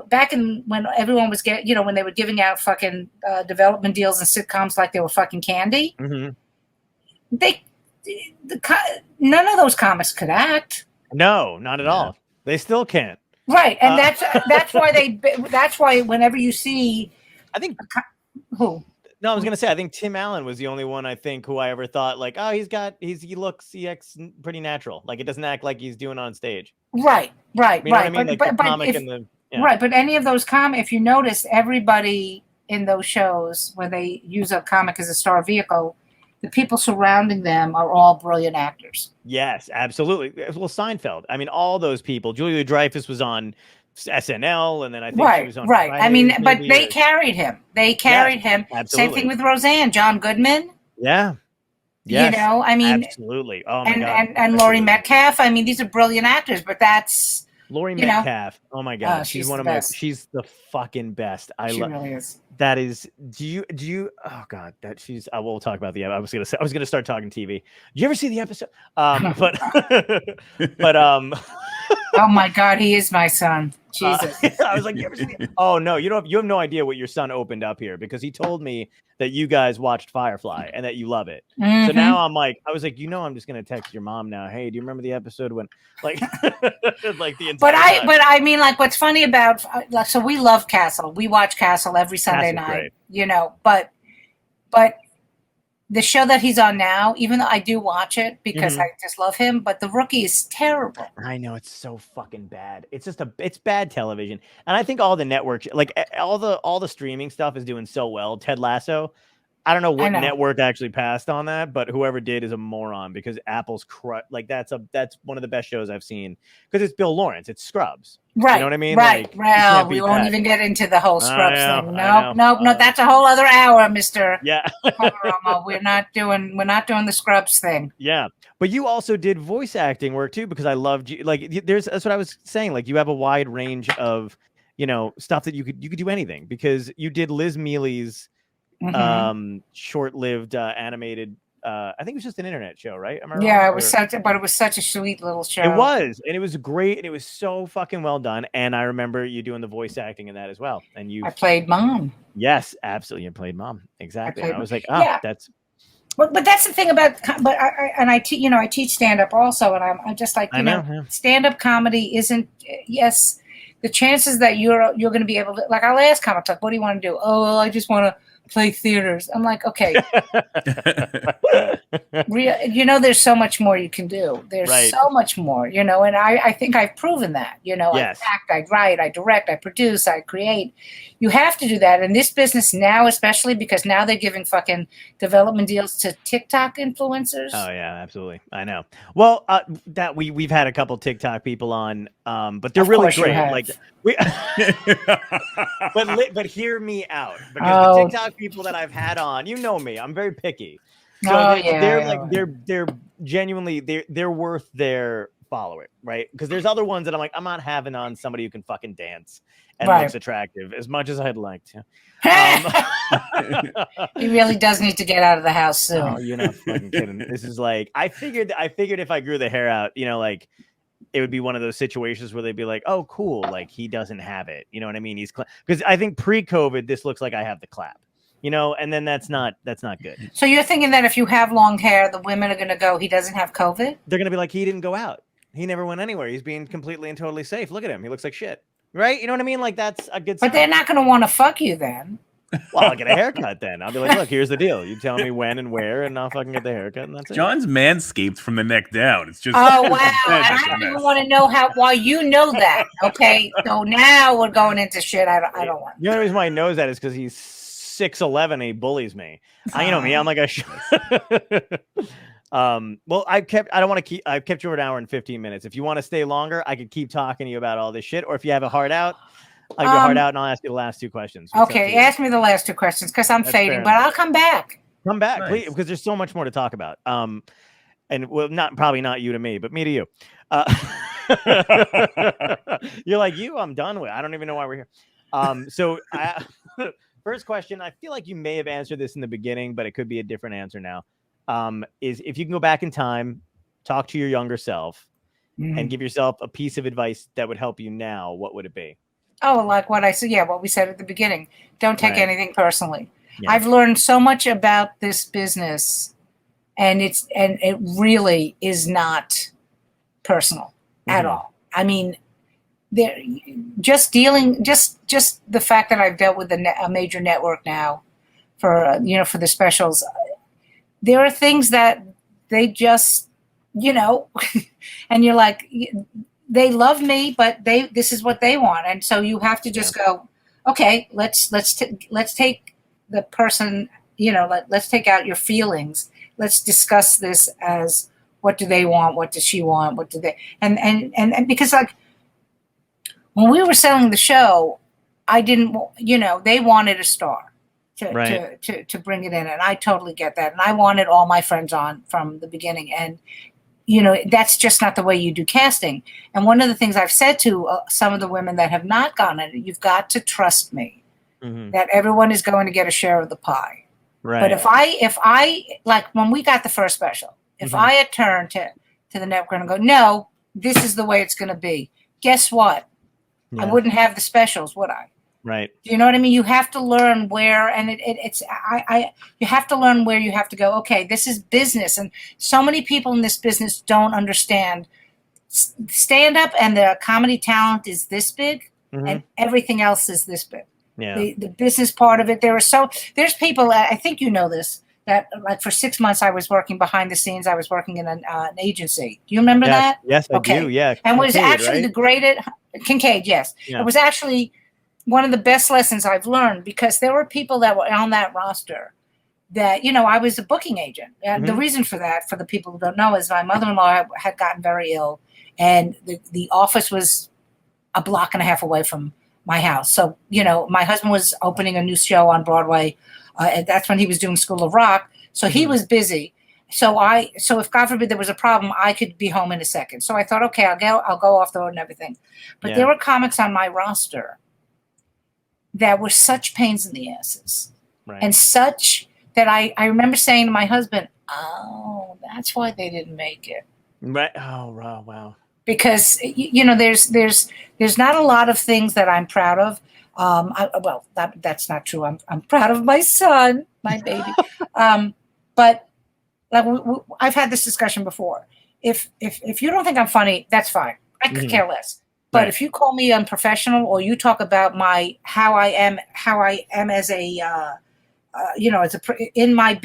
back in when everyone was when they were giving out fucking development deals and sitcoms like they were fucking candy, Mm-hmm. None of those comics could act. No, not at all. They still can't. Right, and that's why whenever you see, I think who. No, I was gonna say I think Tim Allen was the only one I think who I ever thought like, oh, he acts pretty natural. Like it doesn't act like he's doing on stage. Right. You know what I mean? But any of those if you notice, everybody in those shows where they use a comic as a star vehicle, the people surrounding them are all brilliant actors. Yes, absolutely. Well, Seinfeld. I mean, all those people. Julia Dreyfus was on SNL, and then I think she was on Right. Fridays, I mean, but maybe, they carried him. Absolutely. Same thing with Roseanne, John Goodman. Yeah. Yes, I mean, absolutely. Oh my God. And Laurie Metcalf. I mean, these are brilliant actors, but that's Laurie Metcalf. Oh my God, she's one of the my. best. She's the fucking best. She really is. That is. Do you? Oh God, that she's. I will talk about I was gonna start talking TV. Did you ever see the episode? But Oh my God, he is my son. Jesus. I was like, you ever see the... Oh no, you have no idea what your son opened up here, because he told me that you guys watched Firefly and that you love it. Mm-hmm. So now I was like, I'm just gonna text your mom now. Hey, do you remember the episode when like like the entire time. But I mean, like, what's funny about so we love Castle. We watch Castle every Sunday night. Great. But the show that he's on now, even though I do watch it because I just love him, but The Rookie is terrible. I know, it's so fucking bad. It's just it's bad television. And I think all the network, like all the streaming stuff is doing so well. Ted Lasso, I don't know what network actually passed on that, but whoever did is a moron, because Apple's like that's one of the best shows I've seen, because it's Bill Lawrence, it's Scrubs. Right. You know what I mean? Right. Like, well, we won't even get into the whole Scrubs thing. No, no, that's a whole other hour, Mr. Yeah. Poveromo. We're not doing the Scrubs thing. Yeah. But you also did voice acting work too, because I loved you. Like that's what I was saying. Like you have a wide range of, stuff that you could do anything, because you did Liz Mealy's short-lived animated I think it was just an internet show, right? Am I wrong? Yeah, it was such a sweet little show. It was, and it was great, and it was so fucking well done. And I remember you doing the voice acting in that as well. And I played Mom. Yes, absolutely, you played Mom. Exactly. And I was like, that's. But that's the thing about. But I teach stand-up also, and I'm just like stand-up comedy isn't. Yes, the chances that you're going to be able to, like, I'll ask comics, like, what do you want to do? Oh, well, I just want to play theaters. I'm like, okay. There's so much more you can do. There's so much more, and I think I've proven that, Yes. I act, I write, I direct, I produce, I create. You have to do that in this business now, especially because now they're giving fucking development deals to TikTok influencers. Oh yeah, absolutely. I know. Well, that we've had a couple TikTok people on, but they're really great. Like but hear me out, because the TikTok people that I've had on, me, I'm very picky. So they're genuinely they're worth their follower, right? Because there's other ones that I'm like, I'm not having on somebody who can fucking dance and looks attractive as much as I'd like to. He really does need to get out of the house soon. Oh, you're not fucking kidding. This is like, I figured if I grew the hair out, like it would be one of those situations where they'd be like, oh, cool, like he doesn't have it. You know what I mean? Because I think pre-COVID, this looks like I have the clap. And then that's not good. So you're thinking that if you have long hair, the women are going to go, he doesn't have COVID? They're going to be like, he didn't go out. He never went anywhere. He's being completely and totally safe. Look at him. He looks like shit. Right? You know what I mean? Like, that's a good sign. But they're not going to want to fuck you then. Well, I'll get a haircut then. I'll be like, look, here's the deal. You tell me when and where, and I'll fucking get the haircut, and that's it. John's manscaped from the neck down. It's just... Oh, wow. I don't even want to know why you know that. Okay, so now we're going into shit I don't want. The only reason why he knows that is because he's 6'11", he bullies me. You know me. I'm like well, I've kept you for an hour and 15 minutes. If you want to stay longer, I could keep talking to you about all this shit. Or if you have a heart out, I'll give a heart out and I'll ask you the last 2 questions. Okay, ask me the last 2 questions because I'm fading, but I'll come back. Come back, please, because there's so much more to talk about. And well, probably not you to me, but me to you. You're like you. I'm done with. I don't even know why we're here. First question. I feel like you may have answered this in the beginning, but it could be a different answer now. Is if you can go back in time, talk to your younger self, and give yourself a piece of advice that would help you now, what would it be? Oh, like what I said. Yeah, what we said at the beginning. Don't take anything personally. Yeah. I've learned so much about this business, and it really is not personal at all. I mean, just the fact that I've dealt with a major network now for the specials. There are things that they just, and you're like, they love me, but this is what they want, and so you have to just go, okay, let's take the person, let's take out your feelings. Let's discuss this as what do they want, what does she want, what do they, and because like when we were selling the show, I didn't, they wanted a star. To bring it in, and I totally get that, and I wanted all my friends on from the beginning, and that's just not the way you do casting. And one of the things I've said to some of the women that have not gotten it, you've got to trust me that everyone is going to get a share of the pie. Right. But if I like when we got the first special, if I had turned to the network and go, no, this is the way it's going to be, guess what? I wouldn't have the specials, would I? Right. You know what I mean? You have to learn where, and you have to learn where you have to go. Okay, this is business, and so many people in this business don't understand. Stand up and the comedy talent is this big, and everything else is this big. Yeah. The business part of it. There's people. I think you know this. That like for 6 months I was working behind the scenes. I was working in an agency. Do you remember that? Yes, I do. Yeah, and was actually the greatest Kincaid. Yes, it was actually one of the best lessons I've learned, because there were people that were on that roster that, I was a booking agent. And the reason for that, for the people who don't know, is my mother-in-law had gotten very ill, and the office was a block and a half away from my house. So, my husband was opening a new show on Broadway. And that's when he was doing School of Rock. So he was busy. So if God forbid there was a problem, I could be home in a second. So I thought, okay, I'll go off the road and everything. But there were comics on my roster that were such pains in the asses, and such that I remember saying to my husband, oh, that's why they didn't make it. Right. Oh, wow. Because, there's not a lot of things that I'm proud of. That's not true. I'm proud of my son, my baby. But like I've had this discussion before. If you don't think I'm funny, that's fine. I could care less. But if you call me unprofessional, or you talk about how I am as a, in my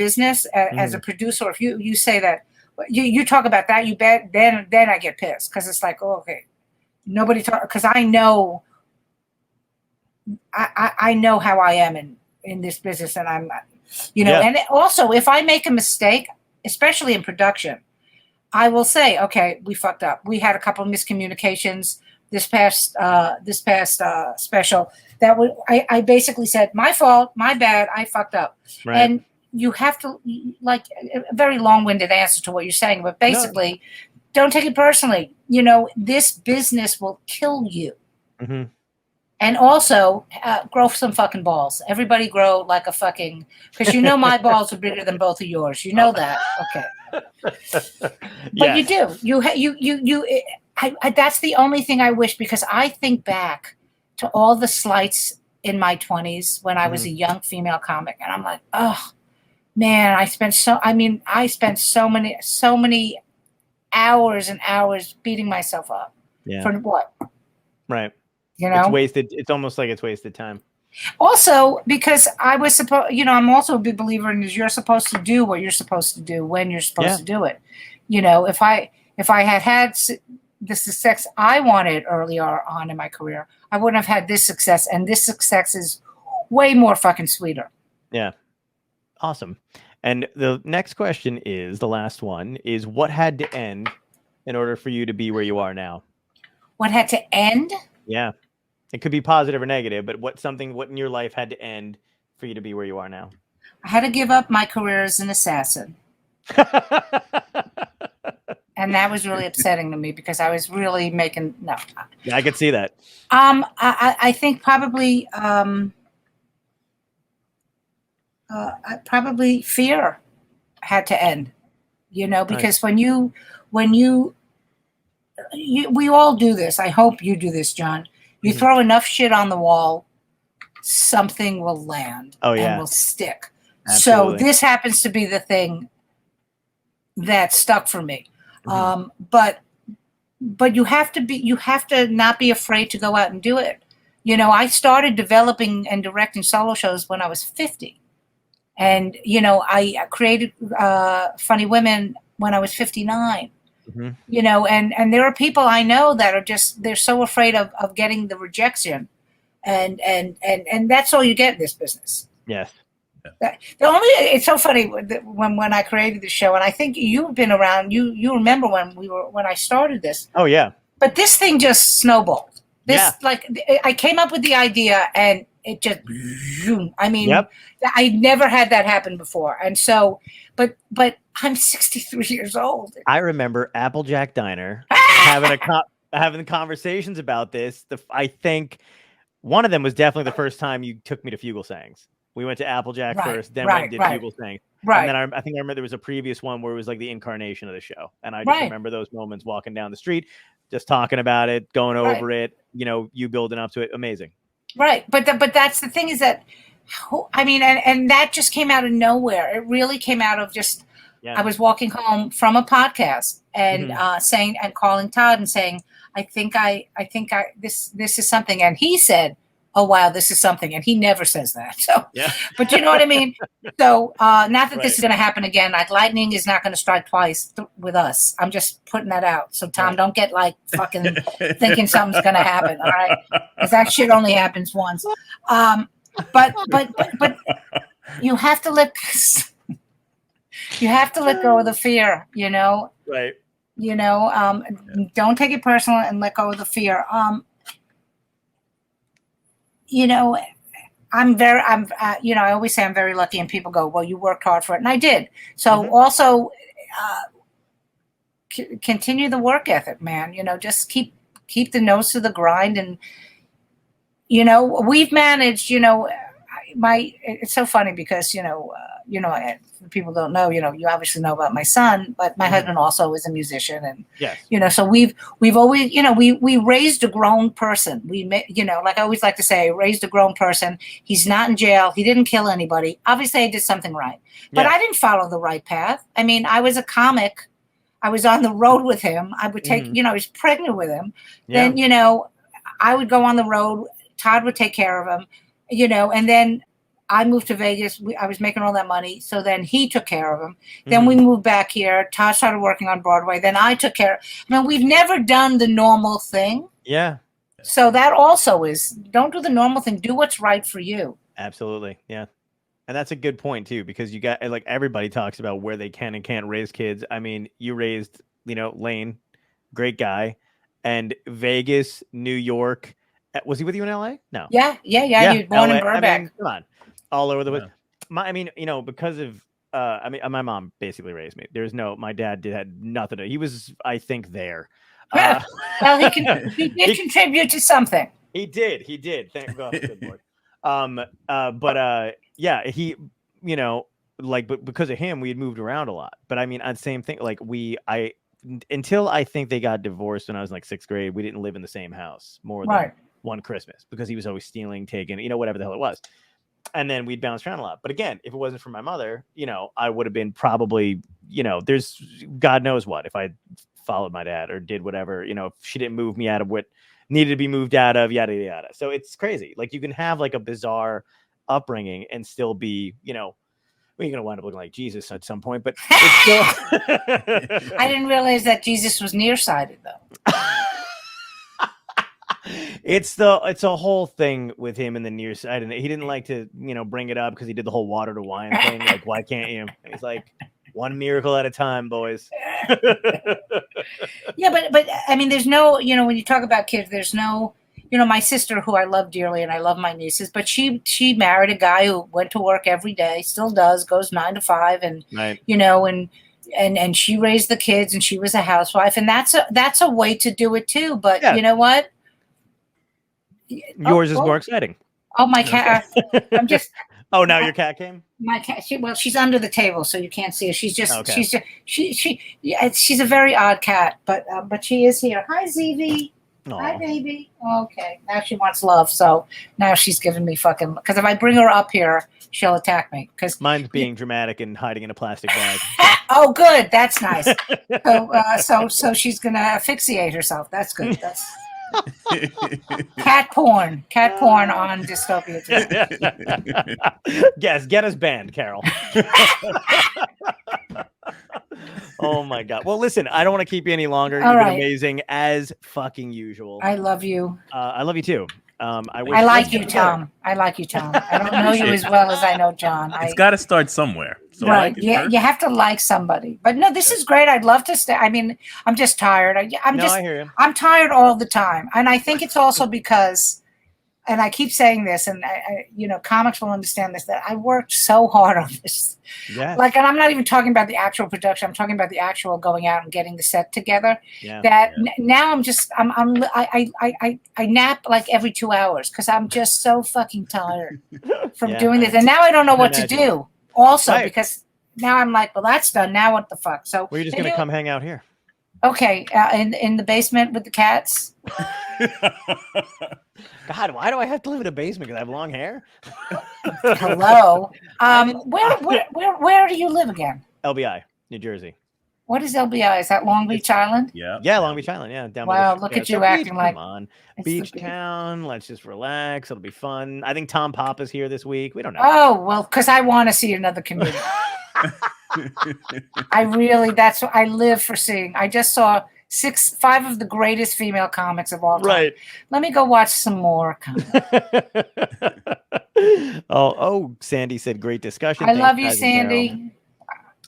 as a producer, if you say that, you talk about that, you bet, then I get pissed, because it's like, oh, okay, nobody talk, because I know how I am in this business, and I'm, and also if I make a mistake, especially in production, I will say, okay, we fucked up. We had a couple of miscommunications this past special. That I basically said, my fault, my bad, I fucked up. Right. And you have to, like, a very long-winded answer to what you're saying, but basically, don't take it personally. This business will kill you. And also, grow some fucking balls. Everybody grow like a fucking, because my balls are bigger than both of yours. You know that, okay? But you do. That's the only thing I wish, because I think back to all the slights in my 20s when I was a young female comic, and I'm like, oh man, I spent so many hours and hours beating myself up for what? Right. It's wasted. It's almost like it's wasted time. Also, because I was supposed, I'm also a big believer in you're supposed to do what you're supposed to do when you're supposed to do it. If I had the success I wanted earlier on in my career, I wouldn't have had this success, and this success is way more fucking sweeter. Yeah. Awesome. And the next question is, the last one, is what had to end in order for you to be where you are now? What had to end? Yeah. It could be positive or negative, but what in your life had to end for you to be where you are now? I had to give up my career as an assassin. And that was really upsetting to me because I was really making no. Yeah, I could see that. I think probably probably fear had to end. Because when we all do this. I hope you do this, John. You throw enough shit on the wall, something will land and will stick. Absolutely. So this happens to be the thing that stuck for me. But you have to not be afraid to go out and do it. I started developing and directing solo shows when I was 50. And, I created Funny Women when I was 59. And there are people I know that are they're so afraid of getting the rejection. And that's all you get in this business. Yes. It's so funny when I created the show, and I think you've been around. You remember when I started this? Oh yeah. But this thing just snowballed. I came up with the idea, and it just. I mean, I never had that happen before, and so, but I'm 63 years old. I remember Applejack Diner having conversations about this. I think one of them was definitely the first time you took me to Fugle Sayings. We went to Applejack first, then we did Fugle Sayings. And then I think I remember there was a previous one where it was like the incarnation of the show. And I just remember those moments walking down the street, just talking about it, going over it, you building up to it. Amazing. Right. But that's the thing is that, I mean, and that just came out of nowhere. It really came out of just, I was walking home from a podcast and saying, and calling Todd and saying, I think this is something. And he said, oh, wow, this is something. And he never says that. So, but you know what I mean? So not that this is going to happen again. Like lightning is not going to strike twice with us. I'm just putting that out. So Tom, don't get like fucking thinking something's going to happen. All right. Because that shit only happens once. But you have to let go of the fear, Right. Don't take it personal and let go of the fear. I always say I'm very lucky, and people go, well, you worked hard for it. And I did. So also continue the work ethic, man, just keep the nose to the grind. And, we've managed, it's so funny because, people don't know, you obviously know about my son, but my husband also is a musician. And, so we've always, we raised a grown person. Like I always like to say, raised a grown person. He's not in jail. He didn't kill anybody. Obviously I did something right, but I didn't follow the right path. I mean, I was a comic. I was on the road with him. I would take, I was pregnant with him. Then, I would go on the road. Todd would take care of him, and then I moved to Vegas. I was making all that money. So then he took care of him. Then we moved back here. Todd started working on Broadway. Then I took care. We've never done the normal thing. Yeah. So that also is, don't do the normal thing. Do what's right for you. Absolutely. Yeah. And that's a good point too, because you got, like, everybody talks about where they can and can't raise kids. I mean, you raised, Lane, great guy, and Vegas, New York. Was he with you in LA? No. Yeah. He was born in Burbank. I mean, come on. All over the place. Because of my mom basically raised me. My dad had nothing. He was, I think, there. Well, he did contribute to something. He did. Thank God. Good Lord. He, but because of him, we had moved around a lot. But I mean, the same thing. Like until I think they got divorced when I was in like 6th grade, we didn't live in the same house more than one Christmas because he was always stealing, taking, whatever the hell it was. And then we'd bounce around a lot. But again, if it wasn't for my mother, I would have been probably, there's God knows what, if I followed my dad or did whatever, if she didn't move me out of what needed to be moved out of, yada, yada. So it's crazy. Like you can have like a bizarre upbringing and still be, you're going to wind up looking like Jesus at some point, but it's still. I didn't realize that Jesus was nearsighted though. It's a whole thing with him in the near side, and he didn't like to, bring it up because he did the whole water to wine thing. Like, why can't you? And he's like, one miracle at a time, boys. Yeah, but I mean, there's no, when you talk about kids, there's no, my sister, who I love dearly, and I love my nieces, but she married a guy who went to work every day, still does, goes 9 to 5, and right. And she raised the kids, and she was a housewife, and that's a way to do it too. But yeah. you know what? Yours is more exciting. Oh, my cat! I'm just. Oh, now your cat came. My cat. She's under the table, so you can't see her. She's just. Okay. She's a very odd cat, but she is here. Hi, Zevie. Aww. Hi, baby. Okay, now she wants love, so now she's giving me fucking. Because if I bring her up here, she'll attack me. Because mine's being dramatic and hiding in a plastic bag. Oh, good. That's nice. So she's gonna asphyxiate herself. That's good. That's cat porn on Dystopia. Yes, get us banned, Carole. Oh my God. Well, listen, I don't want to keep you any longer. You've been amazing as fucking usual. I love you. I love you too. I like you, Tom. I like you, Tom. I don't know you as well as I know John. It's got to start somewhere. So right. You have to like somebody. But no, this is great. I'd love to stay. I mean, I'm just tired. I hear you. I'm tired all the time. And I think it's also because, and I keep saying this, and I comics will understand this, that I worked so hard on this. Yeah. Like, and I'm not even talking about the actual production. I'm talking about the actual going out and getting the set together. Yeah. Now I nap like every 2 hours because I'm just so fucking tired from doing this. And now I don't know what to do also because now I'm like, well, that's done. Now what the fuck? So we're just going to come hang out here. Okay. In the basement with the cats. God, why do I have to live in a basement? Because I have long hair. Hello. Where do you live again? LBI, New Jersey. What is LBI? Is that Long Beach Island? Yeah, Long Beach Island. Yeah, down. Wow, look at you acting like. Come on, beach town. Let's just relax. It'll be fun. I think Tom Papa's here this week. We don't know. Oh well, because I want to see another comedian. That's what I live for seeing. I just saw 5 of the greatest female comics of all time. Right. Let me go watch some more comics. Sandy said great discussion. I love you, Sandy.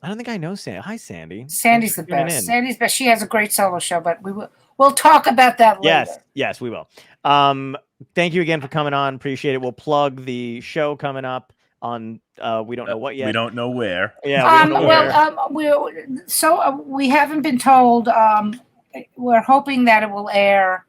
I don't think I know Sandy. Hi, Sandy. Sandy's the best. Sandy's best. She has a great solo show, but we'll talk about that later. Yes, we will. Thank you again for coming on. Appreciate it. We'll plug the show coming up on we don't know what yet. We don't know where. Yeah. We haven't been told. We're hoping that it will air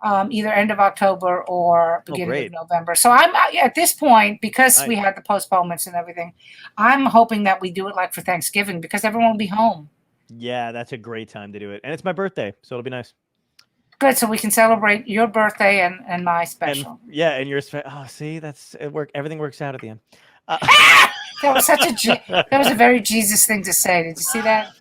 either end of October or beginning of November. So I'm at this point, because we had the postponements and everything, I'm hoping that we do it like for Thanksgiving because everyone will be home. Yeah, that's a great time to do it. And it's my birthday, so it'll be nice. Good, so we can celebrate your birthday and my special. And yours. Oh, see, that's it. Everything works out at the end. That was a very Jesus thing to say. Did you see that?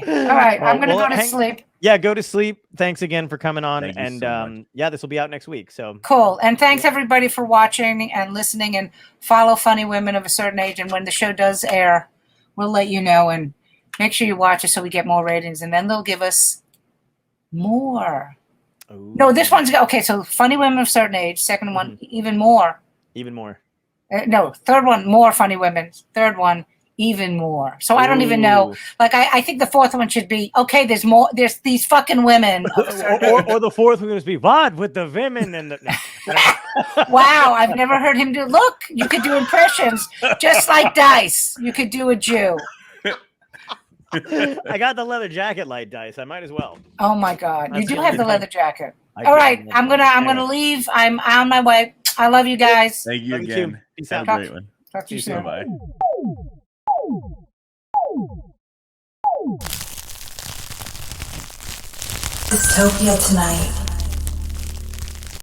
All right, I'm going to go to sleep. Yeah, go to sleep. Thanks again for coming on. This will be out next week. So cool. And thanks everybody for watching and listening, and follow Funny Women of a Certain Age. And when the show does air, we'll let you know, and make sure you watch it so we get more ratings, and then they'll give us more. Ooh. No, this one's okay. So Funny Women of a Certain Age. Second one, even more. Even more. No, third one, more Funny Women. Third one, even more. So I don't even know. Like I think the fourth one should be okay. There's more. There's these fucking women. or the fourth one is be what with the women and the. Wow, I've never heard him do. Look, you could do impressions just like Dice. You could do a Jew. I got the leather jacket like Dice. I might as well. Oh my God, you do have the leather jacket. All right, I'm gonna leave. I'm on my way. I love you guys. Thank you again. Peace out. Have a great one. Talk to you soon. Bye. Dystopia tonight.